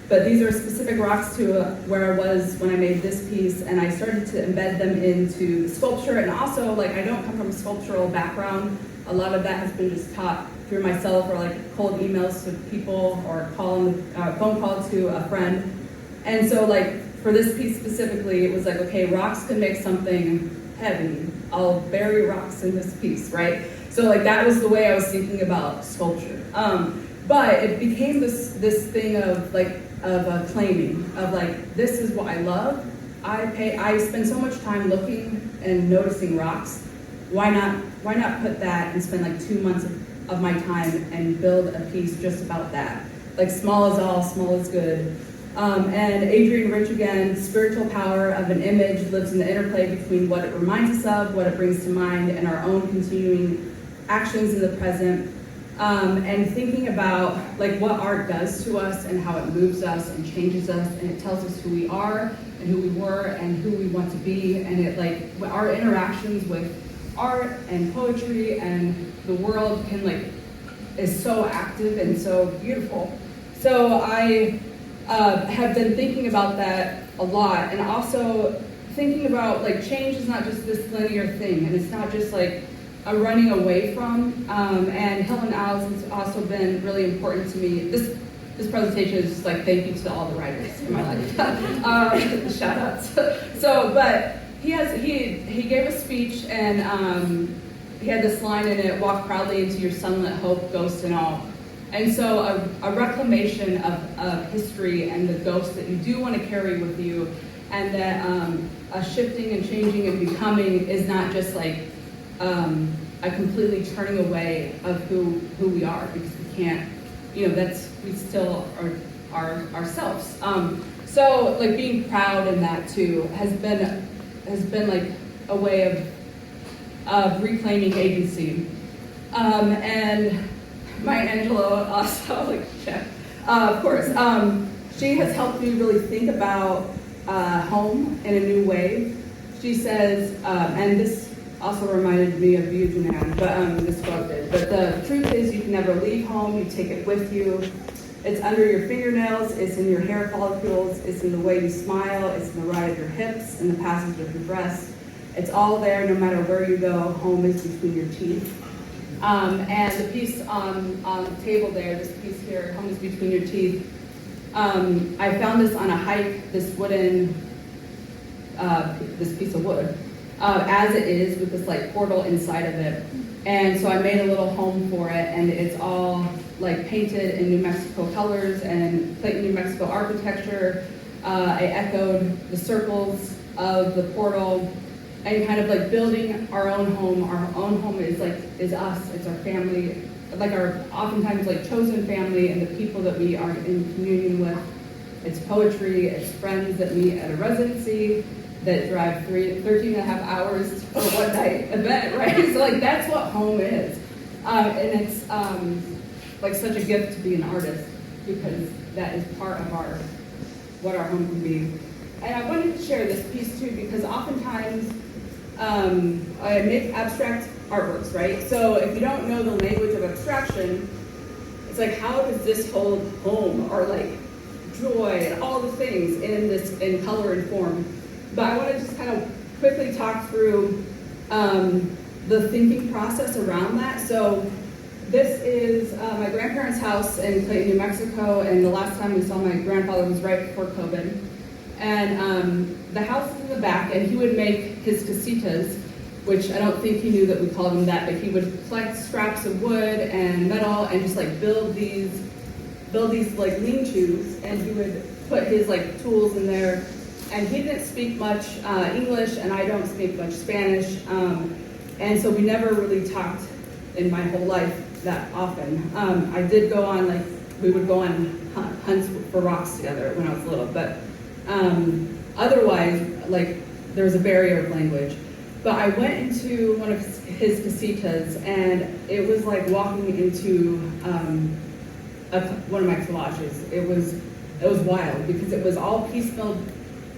but these are specific rocks to where I was when I made this piece, and I started to embed them into the sculpture. And also, like, I don't come from a sculptural background. A lot of that has been just taught through myself, or like cold emails to people, or phone call to a friend. And so, like, for this piece specifically, it was like, okay, rocks can make something heavy. I'll bury rocks in this piece, right? So like that was the way I was thinking about sculpture. But it became this thing of claiming, of like, this is what I love. I spend so much time looking and noticing rocks. Why not put that and spend like 2 months of my time and build a piece just about that? Like small is all, small is good. And Adrienne Rich again, spiritual power of an image lives in the interplay between what it reminds us of, what it brings to mind, and our own continuing actions in the present. And thinking about like what art does to us and how it moves us and changes us, and it tells us who we are and who we were and who we want to be, and it like our interactions with art and poetry and the world is so active and so beautiful. So I have been thinking about that a lot, and also thinking about like change is not just this linear thing, and it's not just like a running away from. And Helen Owls has also been really important to me. This presentation is just like thank you to all the writers in my life. Shout outs. So, but he gave a speech, and he had this line in it: "Walk proudly into your sunlit hope, ghost and all." And so a reclamation of history and the ghost that you do want to carry with you, and that a shifting and changing and becoming is not just like a completely turning away of who we are, because we can't, we still are ourselves. So like being proud in that too has been like a way of reclaiming agency. And Maya Angelou also, like, check. Of course. She has helped me really think about home in a new way. She says, and this also reminded me of you, Janan, but this quote did. But the truth is, you can never leave home. You take it with you. It's under your fingernails. It's in your hair follicles. It's in the way you smile. It's in the ride of your hips, in the passage of your breasts. It's all there, no matter where you go. Home is between your teeth. And the piece on the table there, this piece here, home is between your teeth. I found this on a hike. This wooden, this piece of wood, as it is, with this like portal inside of it. And so I made a little home for it, and it's all like painted in New Mexico colors and Clayton, New Mexico architecture. I echoed the circles of the portal and kind of like building our own home. Our own home is us, it's our family, like our oftentimes like chosen family and the people that we are in communion with. It's poetry, it's friends that meet at a residency, that drive 13 and a half hours for a one-night event, right? So like that's what home is. And it's like such a gift to be an artist, because that is part of what our home can be. And I wanted to share this piece too, because oftentimes I make abstract artworks, right? So if you don't know the language of abstraction, it's like, how does this hold home, or like joy and all the things in color and form? But I want to just kind of quickly talk through the thinking process around that. So this is my grandparents' house in Clayton, New Mexico, and the last time we saw my grandfather was right before COVID. And the house is in the back, and he would make his casitas, which I don't think he knew that we called them that, but he would collect scraps of wood and metal and just like build these like lean-tos, and he would put his like tools in there. And he didn't speak much English, and I don't speak much Spanish, and so we never really talked in my whole life that often. I did go on, like, we would go on hunts for rocks together when I was little, but otherwise, like, there was a barrier of language. But I went into one of his casitas, and it was like walking into one of my collages. It was wild, because it was all piecemeal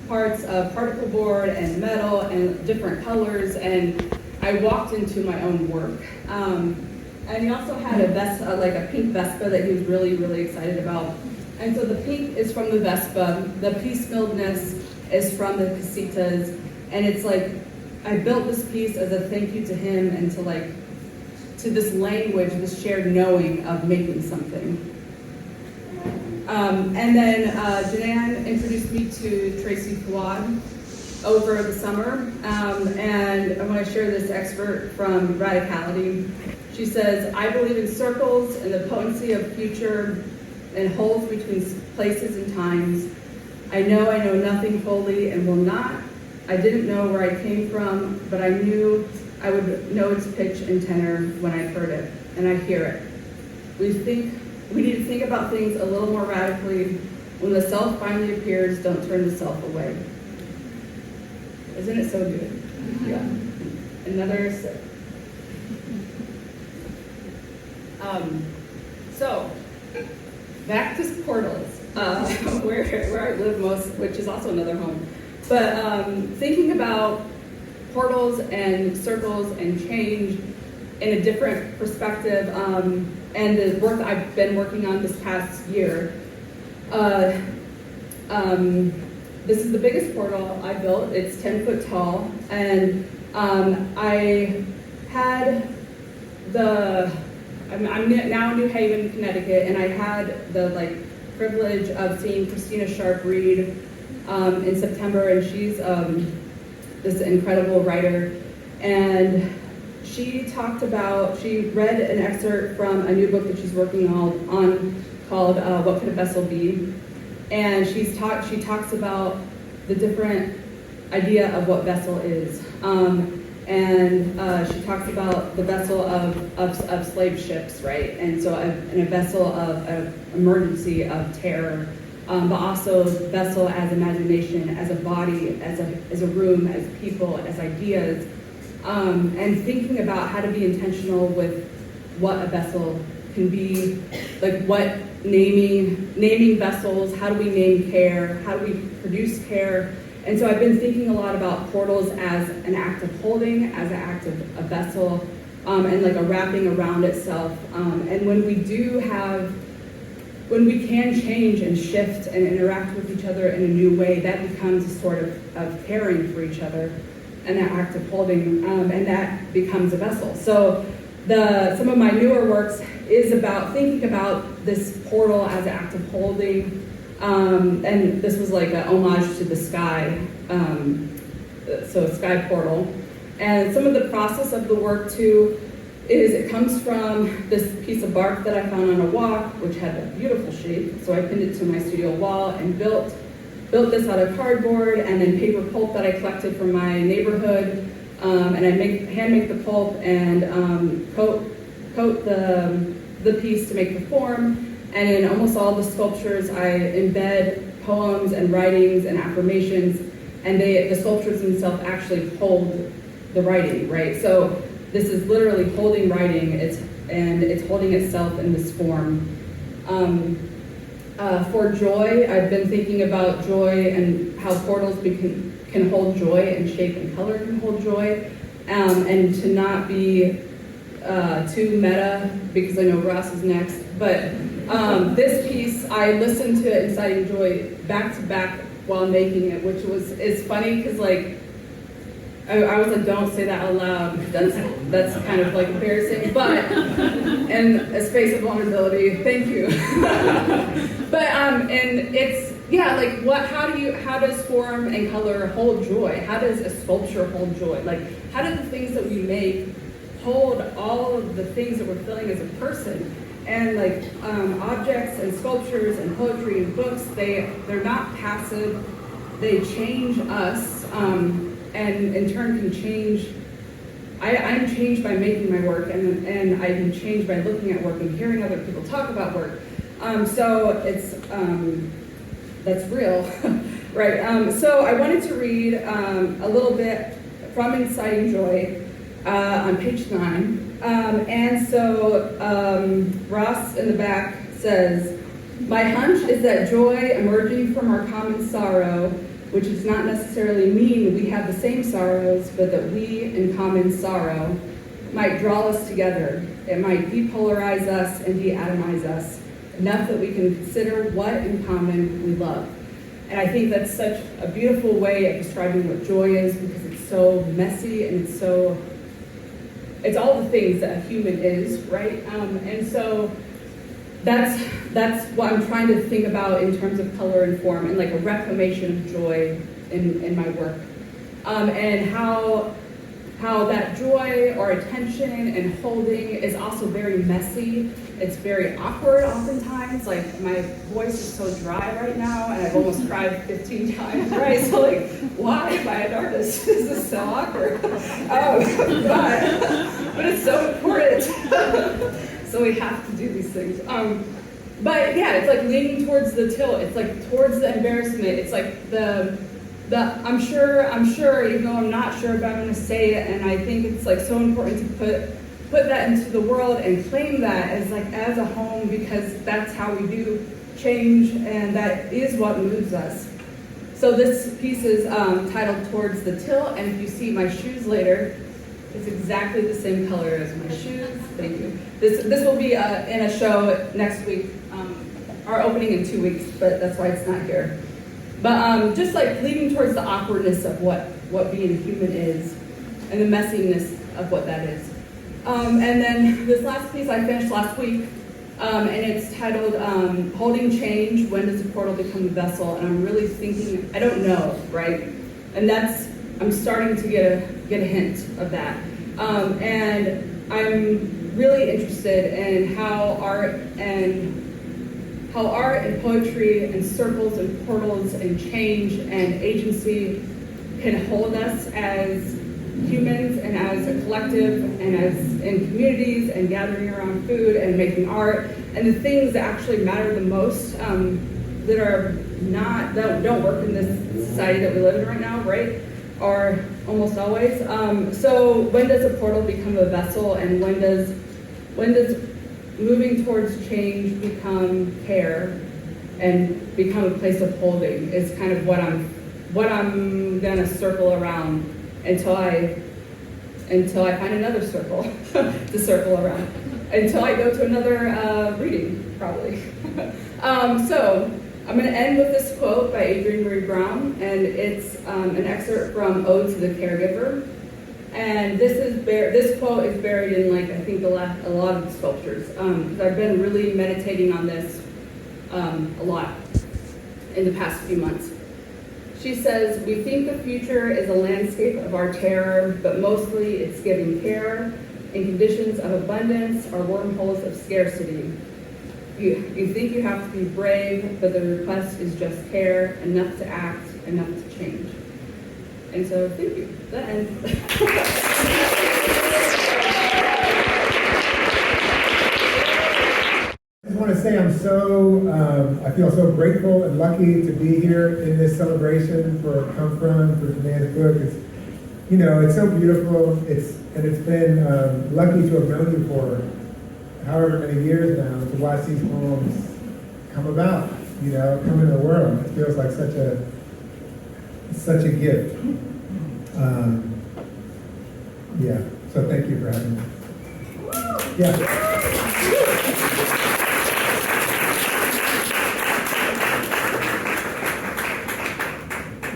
parts of particle board and metal and different colors, and I walked into my own work. And he also had a Vespa, like a pink Vespa that he was really, really excited about. And so the pink is from the Vespa, the piecemealedness is from the casitas, and it's like, I built this piece as a thank you to him and to this language, this shared knowing of making something. And then Janan introduced me to Tracy Fawad over the summer, and I want to share this excerpt from Radicality. She says, "I believe in circles and the potency of future and holes between places and times. I know nothing fully and will not. I didn't know where I came from, but I knew I would know its pitch and tenor when I heard it, and I hear it. We need to think about things a little more radically. When the self finally appears, don't turn the self away." Isn't it so good? Yeah. Another sip. So, back to portals, where I live most, which is also another home. But thinking about portals and circles and change in a different perspective, and the work that I've been working on this past year. This is the biggest portal I built. It's 10 foot tall, and I had I'm now in New Haven, Connecticut, and I had the privilege of seeing Christina Sharp read in September, and she's this incredible writer, and she read an excerpt from a new book that she's working on called What Could a Vessel Be? And she talks about the different idea of what vessel is. And she talks about the vessel of slave ships, right? And so in a vessel of emergency, of terror, but also vessel as imagination, as a body, as a room, as people, as ideas. And thinking about how to be intentional with what a vessel can be like what naming vessels, how do we name care, how do we produce care. And so I've been thinking a lot about portals as an act of holding, as an act of a vessel, and like a wrapping around itself. And when we can change and shift and interact with each other in a new way, that becomes a sort of caring for each other and that act of holding, and that becomes a vessel. So some of my newer works is about thinking about this portal as an act of holding, and this was like an homage to the sky, so a sky portal. And some of the process of the work too is it comes from this piece of bark that I found on a walk, which had a beautiful shape. So I pinned it to my studio wall and built this out of cardboard and then paper pulp that I collected from my neighborhood. And I hand make the pulp and coat the piece to make the form. And in almost all the sculptures, I embed poems and writings and affirmations, and the sculptures themselves actually hold the writing, right? So this is literally holding writing, it's holding itself in this form. For joy, I've been thinking about joy and how portals can hold joy, and shape and color can hold joy, and to not be too meta, because I know Ross is next, but this piece, I listened to Inciting Joy back to back while making it, which is funny, because like, I was like, don't say that out loud. That's kind of like embarrassing, but in a space of vulnerability, thank you. But and it's like how does form and color hold joy? How does a sculpture hold joy? Like how do the things that we make hold all of the things that we're feeling as a person? And like objects and sculptures and poetry and books, they're not passive. They change us. And in turn can change. I'm changed by making my work, and I'm changed by looking at work and hearing other people talk about work. So it's that's real, right? So I wanted to read a little bit from Inciting Joy on page 9. And so Ross in the back says, "My hunch is that joy emerging from our common sorrow, which does not necessarily mean we have the same sorrows, but that we, in common sorrow, might draw us together. It might depolarize us and de-atomize us, enough that we can consider what in common we love." And I think that's such a beautiful way of describing what joy is, because it's so messy and it's all the things that a human is, right? And so that's what I'm trying to think about in terms of color and form, and like a reclamation of joy in my work, and how that joy or attention and holding is also very messy. It's very awkward oftentimes. Like my voice is so dry right now, and I've almost cried 15 times, right? So like, why am I an artist? This is so awkward. But it's so important. So we have to do these things. But yeah, it's like leaning towards the tilt. It's like towards the embarrassment. It's like the I'm sure, even though I'm not sure, but I'm gonna say it. And I think it's like so important to put that into the world and claim that as a home, because that's how we do change, and that is what moves us. So this piece is titled Towards the Tilt, and if you see my shoes later, it's exactly the same color as my shoes. Thank you. This will be in a show next week, our opening in 2 weeks, but that's why it's not here. But just like leading towards the awkwardness of what being a human is, and the messiness of what that is. And then this last piece I finished last week, and it's titled Holding Change, When Does a Portal Become a Vessel? And I'm really thinking, I don't know, right? And I'm starting to get a hint of that. And I'm really interested in how art and poetry and circles and portals and change and agency can hold us as humans and as a collective and as in communities and gathering around food and making art, and the things that actually matter the most that don't work in this society that we live in right now, right? Are almost always. So when does a portal become a vessel, and when does moving towards change become care and become a place of holding is kind of what I'm gonna circle around until I find another circle to circle around, until I go to another reading, probably. So I'm going to end with this quote by Adrienne Marie Brown, and it's an excerpt from Ode to the Caregiver. And this quote is buried in, like, I think a lot of the sculptures, because I've been really meditating on this a lot in the past few months. She says, "We think the future is a landscape of our terror, but mostly it's giving care in conditions of abundance or wormholes of scarcity. You think you have to be brave, but the request is just care, enough to act, enough to change." And so, thank you. The end. I just want to say I feel so grateful and lucky to be here in this celebration for Come From, for Janan's book. It's so beautiful. It's been lucky to have known you for however many years now, to watch these poems come about, come into the world. It feels like such a gift. So thank you for having me. Yeah.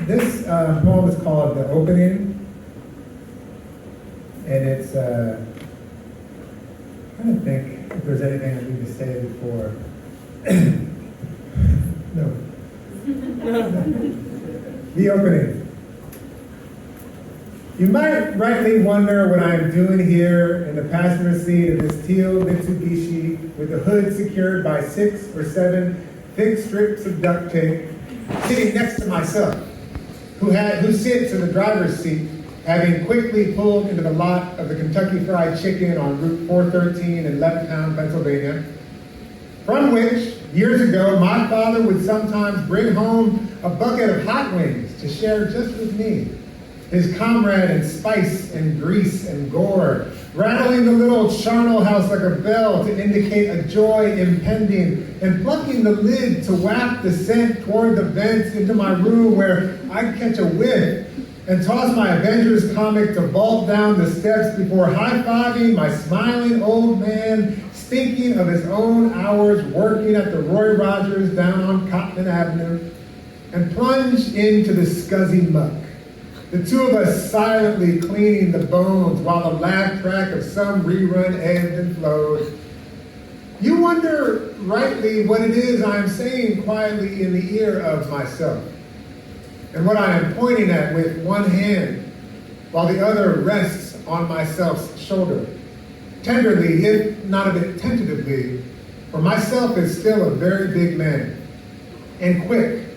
This poem is called The Opening, and it's, I'm trying to think if there's anything I need to say before. No. The Opening. You might rightly wonder what I am doing here in the passenger seat of this teal Mitsubishi with the hood secured by 6 or 7 thick strips of duct tape, sitting next to myself, who sits in the driver's seat, having quickly pulled into the lot of the Kentucky Fried Chicken on Route 413 in Levittown, Pennsylvania, from which, years ago, my father would sometimes bring home a bucket of hot wings to share just with me, his comrade in spice and grease and gore, rattling the little charnel house like a bell to indicate a joy impending, and plucking the lid to waft the scent toward the vents into my room where I'd catch a whiff and toss my Avengers comic to vault down the steps before high-fiving my smiling old man, thinking of his own hours working at the Roy Rogers down on Cotton Avenue, and plunge into the scuzzy muck. The two of us silently cleaning the bones while the laugh track of some rerun ebbed and flowed. You wonder rightly what it is I am saying quietly in the ear of myself, and what I am pointing at with one hand while the other rests on myself's shoulder. Tenderly, if not a bit tentatively, for myself is still a very big man, and quick,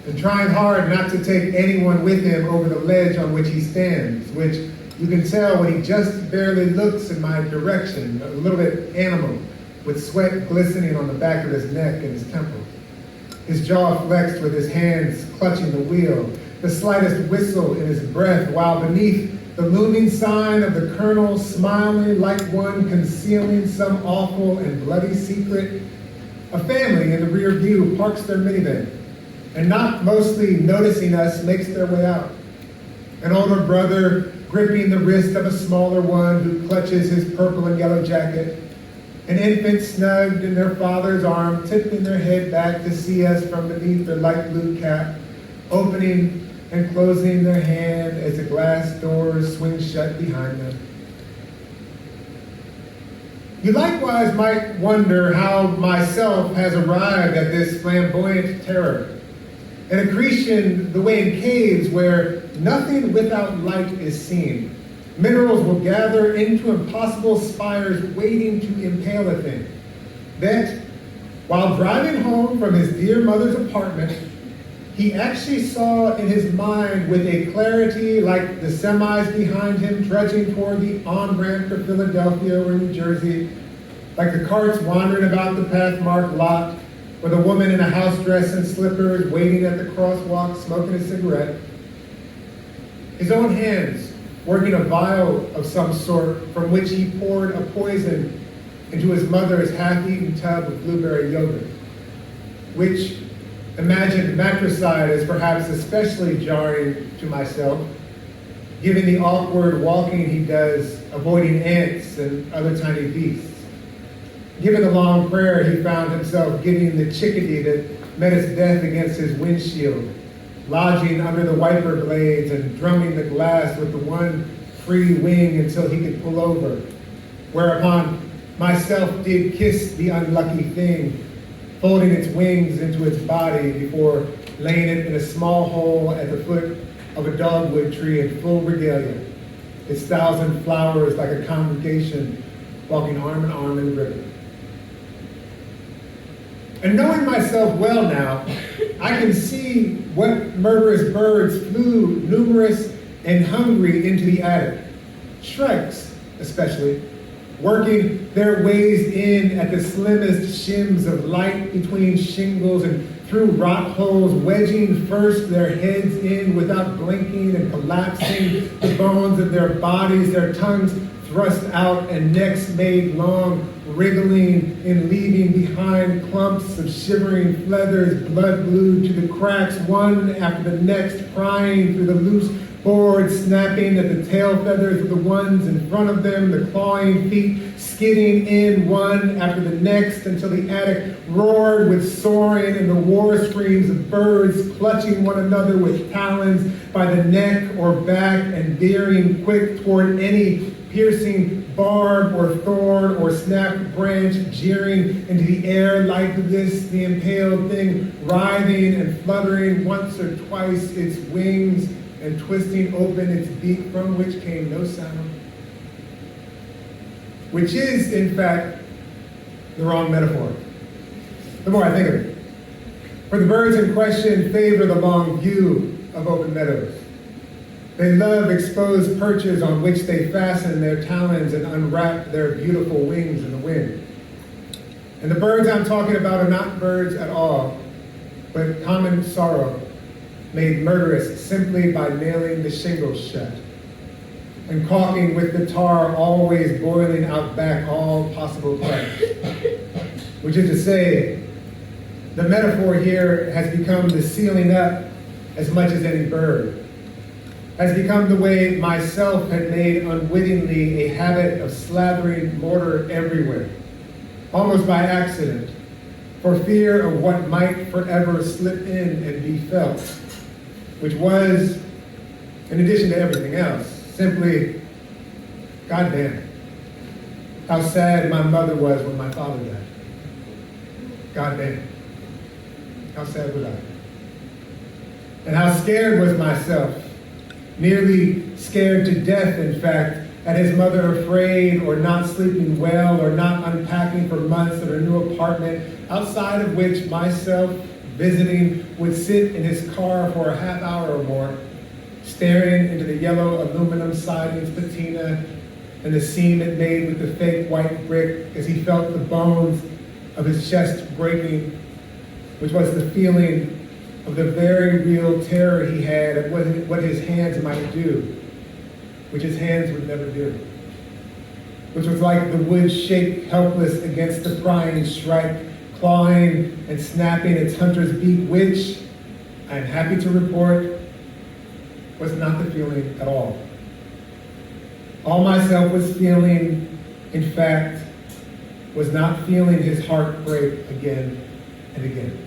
and trying hard not to take anyone with him over the ledge on which he stands, which you can tell when he just barely looks in my direction, a little bit animal, with sweat glistening on the back of his neck and his temples. His jaw flexed with his hands clutching the wheel, the slightest whistle in his breath, while beneath the looming sign of the colonel, smiling like one concealing some awful and bloody secret, a family in the rear view parks their minivan, and not mostly noticing us makes their way out. An older brother gripping the wrist of a smaller one who clutches his purple and yellow jacket, an infant snugged in their father's arm, tipping their head back to see us from beneath their light blue cap, opening and closing their hand as the glass doors swing shut behind them. You likewise might wonder how myself has arrived at this flamboyant terror, an accretion the way in caves where nothing without light is seen. Minerals will gather into impossible spires waiting to impale a thing. That, while driving home from his dear mother's apartment, he actually saw in his mind with a clarity like the semis behind him trudging toward the on-ramp to Philadelphia or New Jersey, like the carts wandering about the path-marked lot, with a woman in a house dress and slippers waiting at the crosswalk smoking a cigarette. His own hands working a vial of some sort from which he poured a poison into his mother's half-eaten tub of blueberry yogurt, which, imagined matricide, is perhaps especially jarring to myself, given the awkward walking he does, avoiding ants and other tiny beasts. Given the long prayer he found himself giving the chickadee that met its death against his windshield, lodging under the wiper blades and drumming the glass with the one free wing until he could pull over, whereupon myself did kiss the unlucky thing, folding its wings into its body before laying it in a small hole at the foot of a dogwood tree in full regalia, its 1,000 flowers like a congregation walking arm in arm in the river. And knowing myself well now, I can see what murderous birds flew numerous and hungry into the attic, shrikes especially, working their ways in at the slimmest shims of light between shingles and through rock holes, wedging first their heads in without blinking and collapsing the bones of their bodies, their tongues thrust out and necks made long, wriggling and leaving behind clumps of shivering feathers, blood glued to the cracks, one after the next, prying through the loose boards, snapping at the tail feathers of the ones in front of them, the clawing feet skidding in one after the next until the attic roared with soaring and the war screams of birds clutching one another with talons by the neck or back and veering quick toward any piercing barb or thorn or snapped branch, jeering into the air like this, the impaled thing writhing and fluttering once or twice its wings and twisting open its beak from which came no sound. Which is, in fact, the wrong metaphor, the more I think of it. For the birds in question favor the long view of open meadows. They love exposed perches on which they fasten their talons and unwrap their beautiful wings in the wind. And the birds I'm talking about are not birds at all, but common sorrow made murderous simply by nailing the shingles shut and caulking with the tar always boiling out back all possible cracks. Which is to say, the metaphor here has become the sealing up as much as any bird, has become the way myself had made unwittingly a habit of slathering mortar everywhere, almost by accident, for fear of what might forever slip in and be felt, which was, in addition to everything else, simply, goddamn, how sad my mother was when my father died. Goddamn, how sad was I? And how scared was myself, nearly scared to death, in fact, at his mother afraid or not sleeping well or not unpacking for months at her new apartment, outside of which myself, visiting, would sit in his car for a half hour or more, staring into the yellow aluminum siding's patina and the seam it made with the fake white brick as he felt the bones of his chest breaking, which was the feeling of the very real terror he had of what his hands might do, which his hands would never do, which was like the wood shaped helpless against the prying shrike, clawing and snapping its hunter's beak, which, I am happy to report, was not the feeling at all. All myself was feeling, in fact, was not feeling his heart break again and again.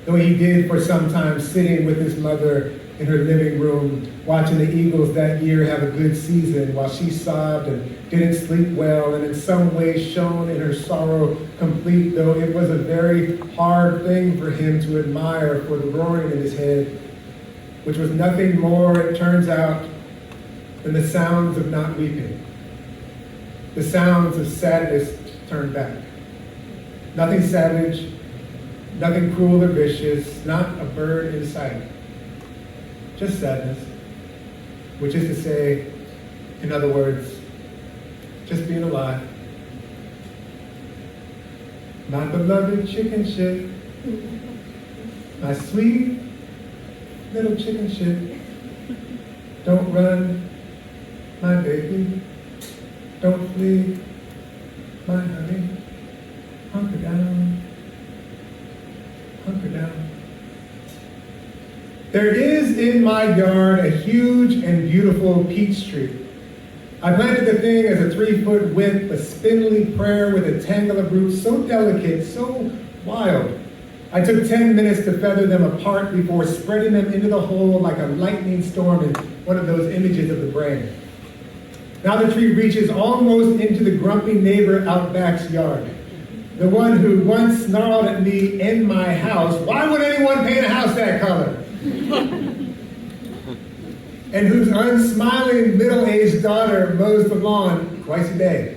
Though he did for some time sitting with his mother in her living room, watching the Eagles that year have a good season while she sobbed and didn't sleep well and in some way shone in her sorrow complete, though it was a very hard thing for him to admire for the roaring in his head, which was nothing more, it turns out, than the sounds of not weeping, the sounds of sadness turned back. Nothing savage, nothing cruel or vicious, not a bird in sight. Just sadness, which is to say, in other words, just being alive. My beloved chicken shit, my sweet little chicken shit, don't run, my baby, don't flee, my There is in my yard a huge and beautiful peach tree. I planted the thing as a 3-foot width, a spindly prayer with a tangle of roots so delicate, so wild. I took 10 minutes to feather them apart before spreading them into the hole like a lightning storm in one of those images of the brain. Now the tree reaches almost into the grumpy neighbor out back's yard. The one who once snarled at me in my house, "Why would anyone paint a house that color?" And whose unsmiling middle-aged daughter mows the lawn twice a day.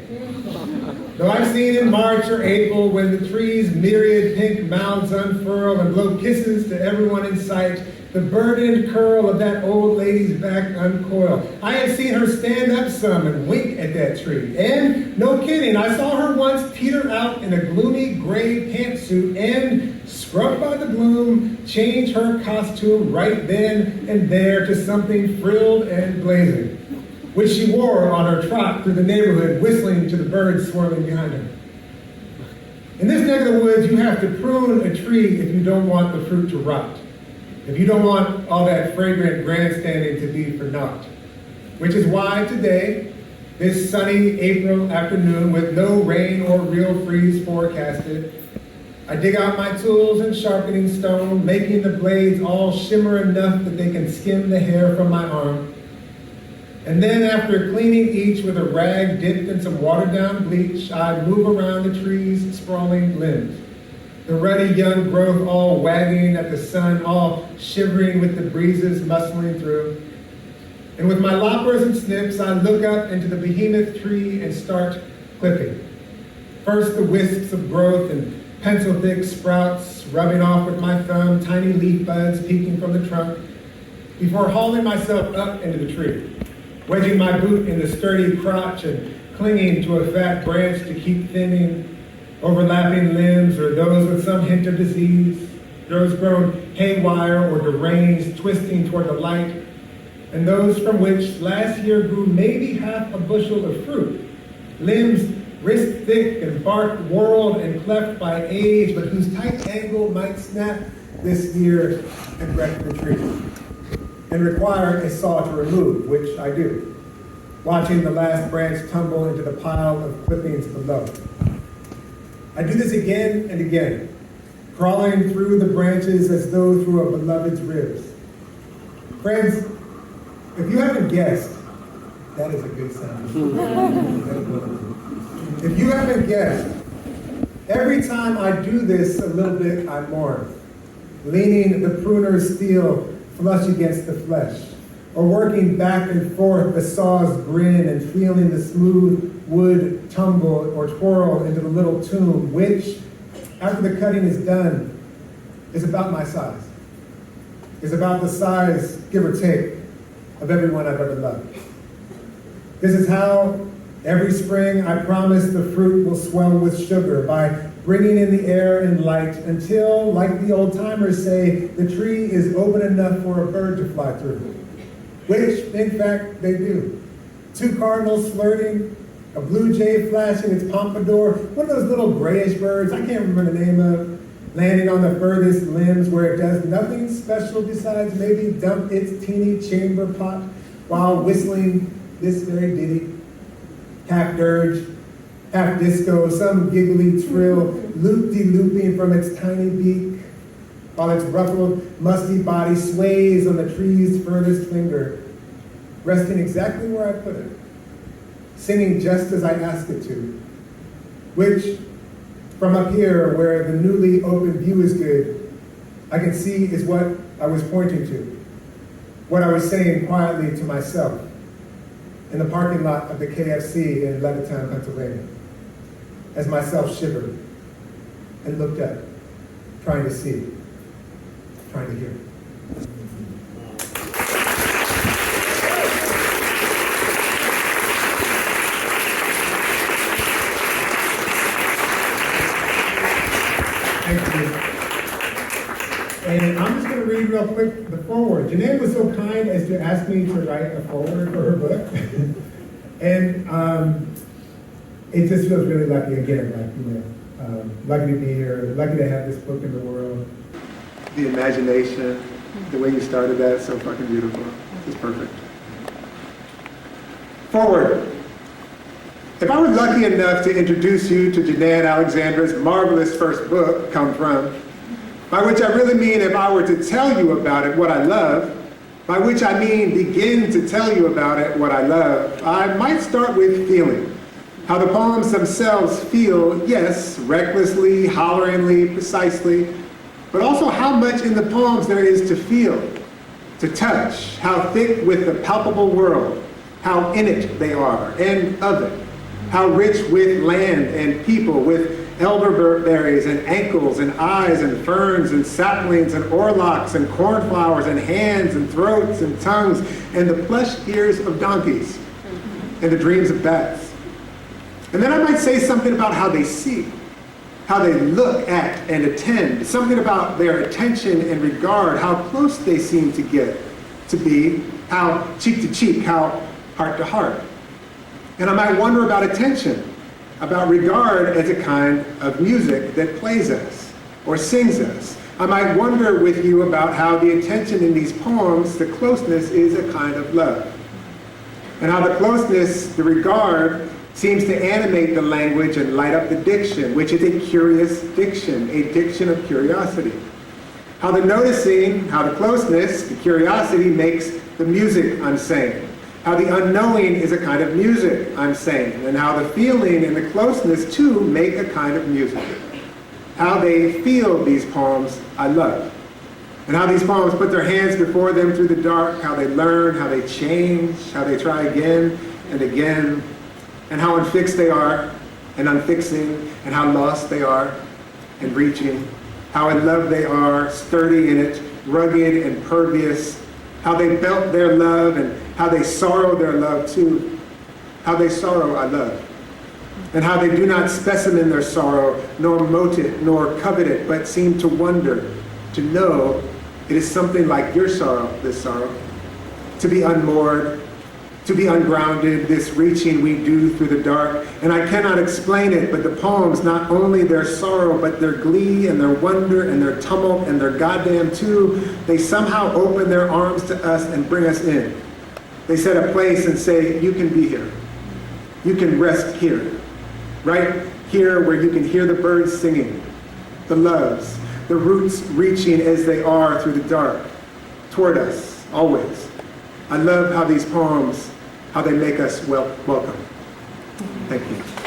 Though I've seen in March or April when the tree's myriad pink mouths unfurl and blow kisses to everyone in sight, the burdened curl of that old lady's back uncoil. I have seen her stand up some and wink at that tree. And, no kidding, I saw her once teeter out in a gloomy gray pantsuit and, struck by the gloom, change her costume right then and there to something frilled and blazing, which she wore on her trot through the neighborhood, whistling to the birds swirling behind her. In this neck of the woods, you have to prune a tree if you don't want the fruit to rot, if you don't want all that fragrant grandstanding to be for naught. Which is why today, this sunny April afternoon with no rain or real freeze forecasted, I dig out my tools and sharpening stone, making the blades all shimmer enough that they can skim the hair from my arm. And then after cleaning each with a rag dipped in some watered down bleach, I move around the tree's sprawling limbs. The ruddy young growth all wagging at the sun, all shivering with the breezes bustling through. And with my loppers and snips, I look up into the behemoth tree and start clipping. First the wisps of growth and pencil-thick sprouts, rubbing off with my thumb, tiny leaf buds peeking from the trunk, before hauling myself up into the tree, wedging my boot in the sturdy crotch and clinging to a fat branch to keep thinning, overlapping limbs or those with some hint of disease, those grown haywire or deranged, twisting toward the light, and those from which last year grew maybe half a bushel of fruit, limbs wrist thick and bark whorled and cleft by age, but whose tight angle might snap this year and wreck the tree, and require a saw to remove, which I do, watching the last branch tumble into the pile of clippings below. I do this again and again, crawling through the branches as though through a beloved's ribs. Friends, if you haven't guessed, that is a good sound. If you haven't guessed, every time I do this a little bit, I mourn, leaning the pruner's steel flush against the flesh, or working back and forth the saw's grin and feeling the smooth wood tumble or twirl into the little tomb, which, after the cutting is done, is about my size. Is about the size, give or take, of everyone I've ever loved. This is how every spring I promise the fruit will swell with sugar by bringing in the air and light until, like the old timers say, the tree is open enough for a bird to fly through, which, in fact, they do. 2 cardinals flirting, a blue jay flashing its pompadour, one of those little grayish birds, I can't remember the name of, landing on the furthest limbs where it does nothing special besides maybe dump its teeny chamber pot while whistling this very ditty. Half dirge, half disco, some giggly trill, loop-de-looping from its tiny beak, while its ruffled, musty body sways on the tree's furthest finger, resting exactly where I put it, singing just as I ask it to, which, from up here where the newly opened view is good, I can see is what I was pointing to, what I was saying quietly to myself in the parking lot of the KFC in Levittown, Pennsylvania, as myself shivered and looked up, trying to see, trying to hear. Thank you. And I'm just going to read real quick the foreword. Janan was so kind as to ask me to write a foreword for her book. And it just feels really lucky again, lucky to be here, lucky to have this book in the world. The imagination, The way you started that, so fucking beautiful. It's perfect. Forward. If I were lucky enough to introduce you to Janan Alexandra's marvelous first book, Come From, by which I really mean if I were to tell you about it, what I love, by which I mean begin to tell you about it, what I love, I might start with feeling. How the poems themselves feel, yes, recklessly, holleringly, precisely, but also how much in the poems there is to feel, to touch, how thick with the palpable world, how in it they are, and of it. How rich with land and people, with elderberries and ankles and eyes and ferns and saplings and orlocks and cornflowers and hands and throats and tongues and the plush ears of donkeys and the dreams of bats. And then I might say something about how they see, how they look at and attend, something about their attention and regard, how close they seem to get to be, how cheek to cheek, how heart to heart. And I might wonder about attention, about regard as a kind of music that plays us or sings us. I might wonder with you about how the attention in these poems, the closeness, is a kind of love. And how the closeness, the regard, seems to animate the language and light up the diction, which is a curious diction, a diction of curiosity. How the noticing, how the closeness, the curiosity makes the music I'm saying. How the unknowing is a kind of music, I'm saying, and how the feeling and the closeness, too, make a kind of music. How they feel these poems, I love. And how these poems put their hands before them through the dark, how they learn, how they change, how they try again and again, and how unfixed they are, and unfixing, and how lost they are, and reaching, how in love they are, sturdy in it, rugged and pervious, how they felt their love, and how they sorrow their love too. How they sorrow, I love. And how they do not specimen their sorrow, nor mote it, nor covet it, but seem to wonder, to know it is something like your sorrow, this sorrow. To be unmoored, to be ungrounded, this reaching we do through the dark. And I cannot explain it, but the poems, not only their sorrow, but their glee and their wonder and their tumult and their goddamn too, they somehow open their arms to us and bring us in. They set a place and say, you can be here. You can rest here. Right here where you can hear the birds singing, the loves, the roots reaching as they are through the dark, toward us, always. I love how these poems, how they make us welcome. Thank you.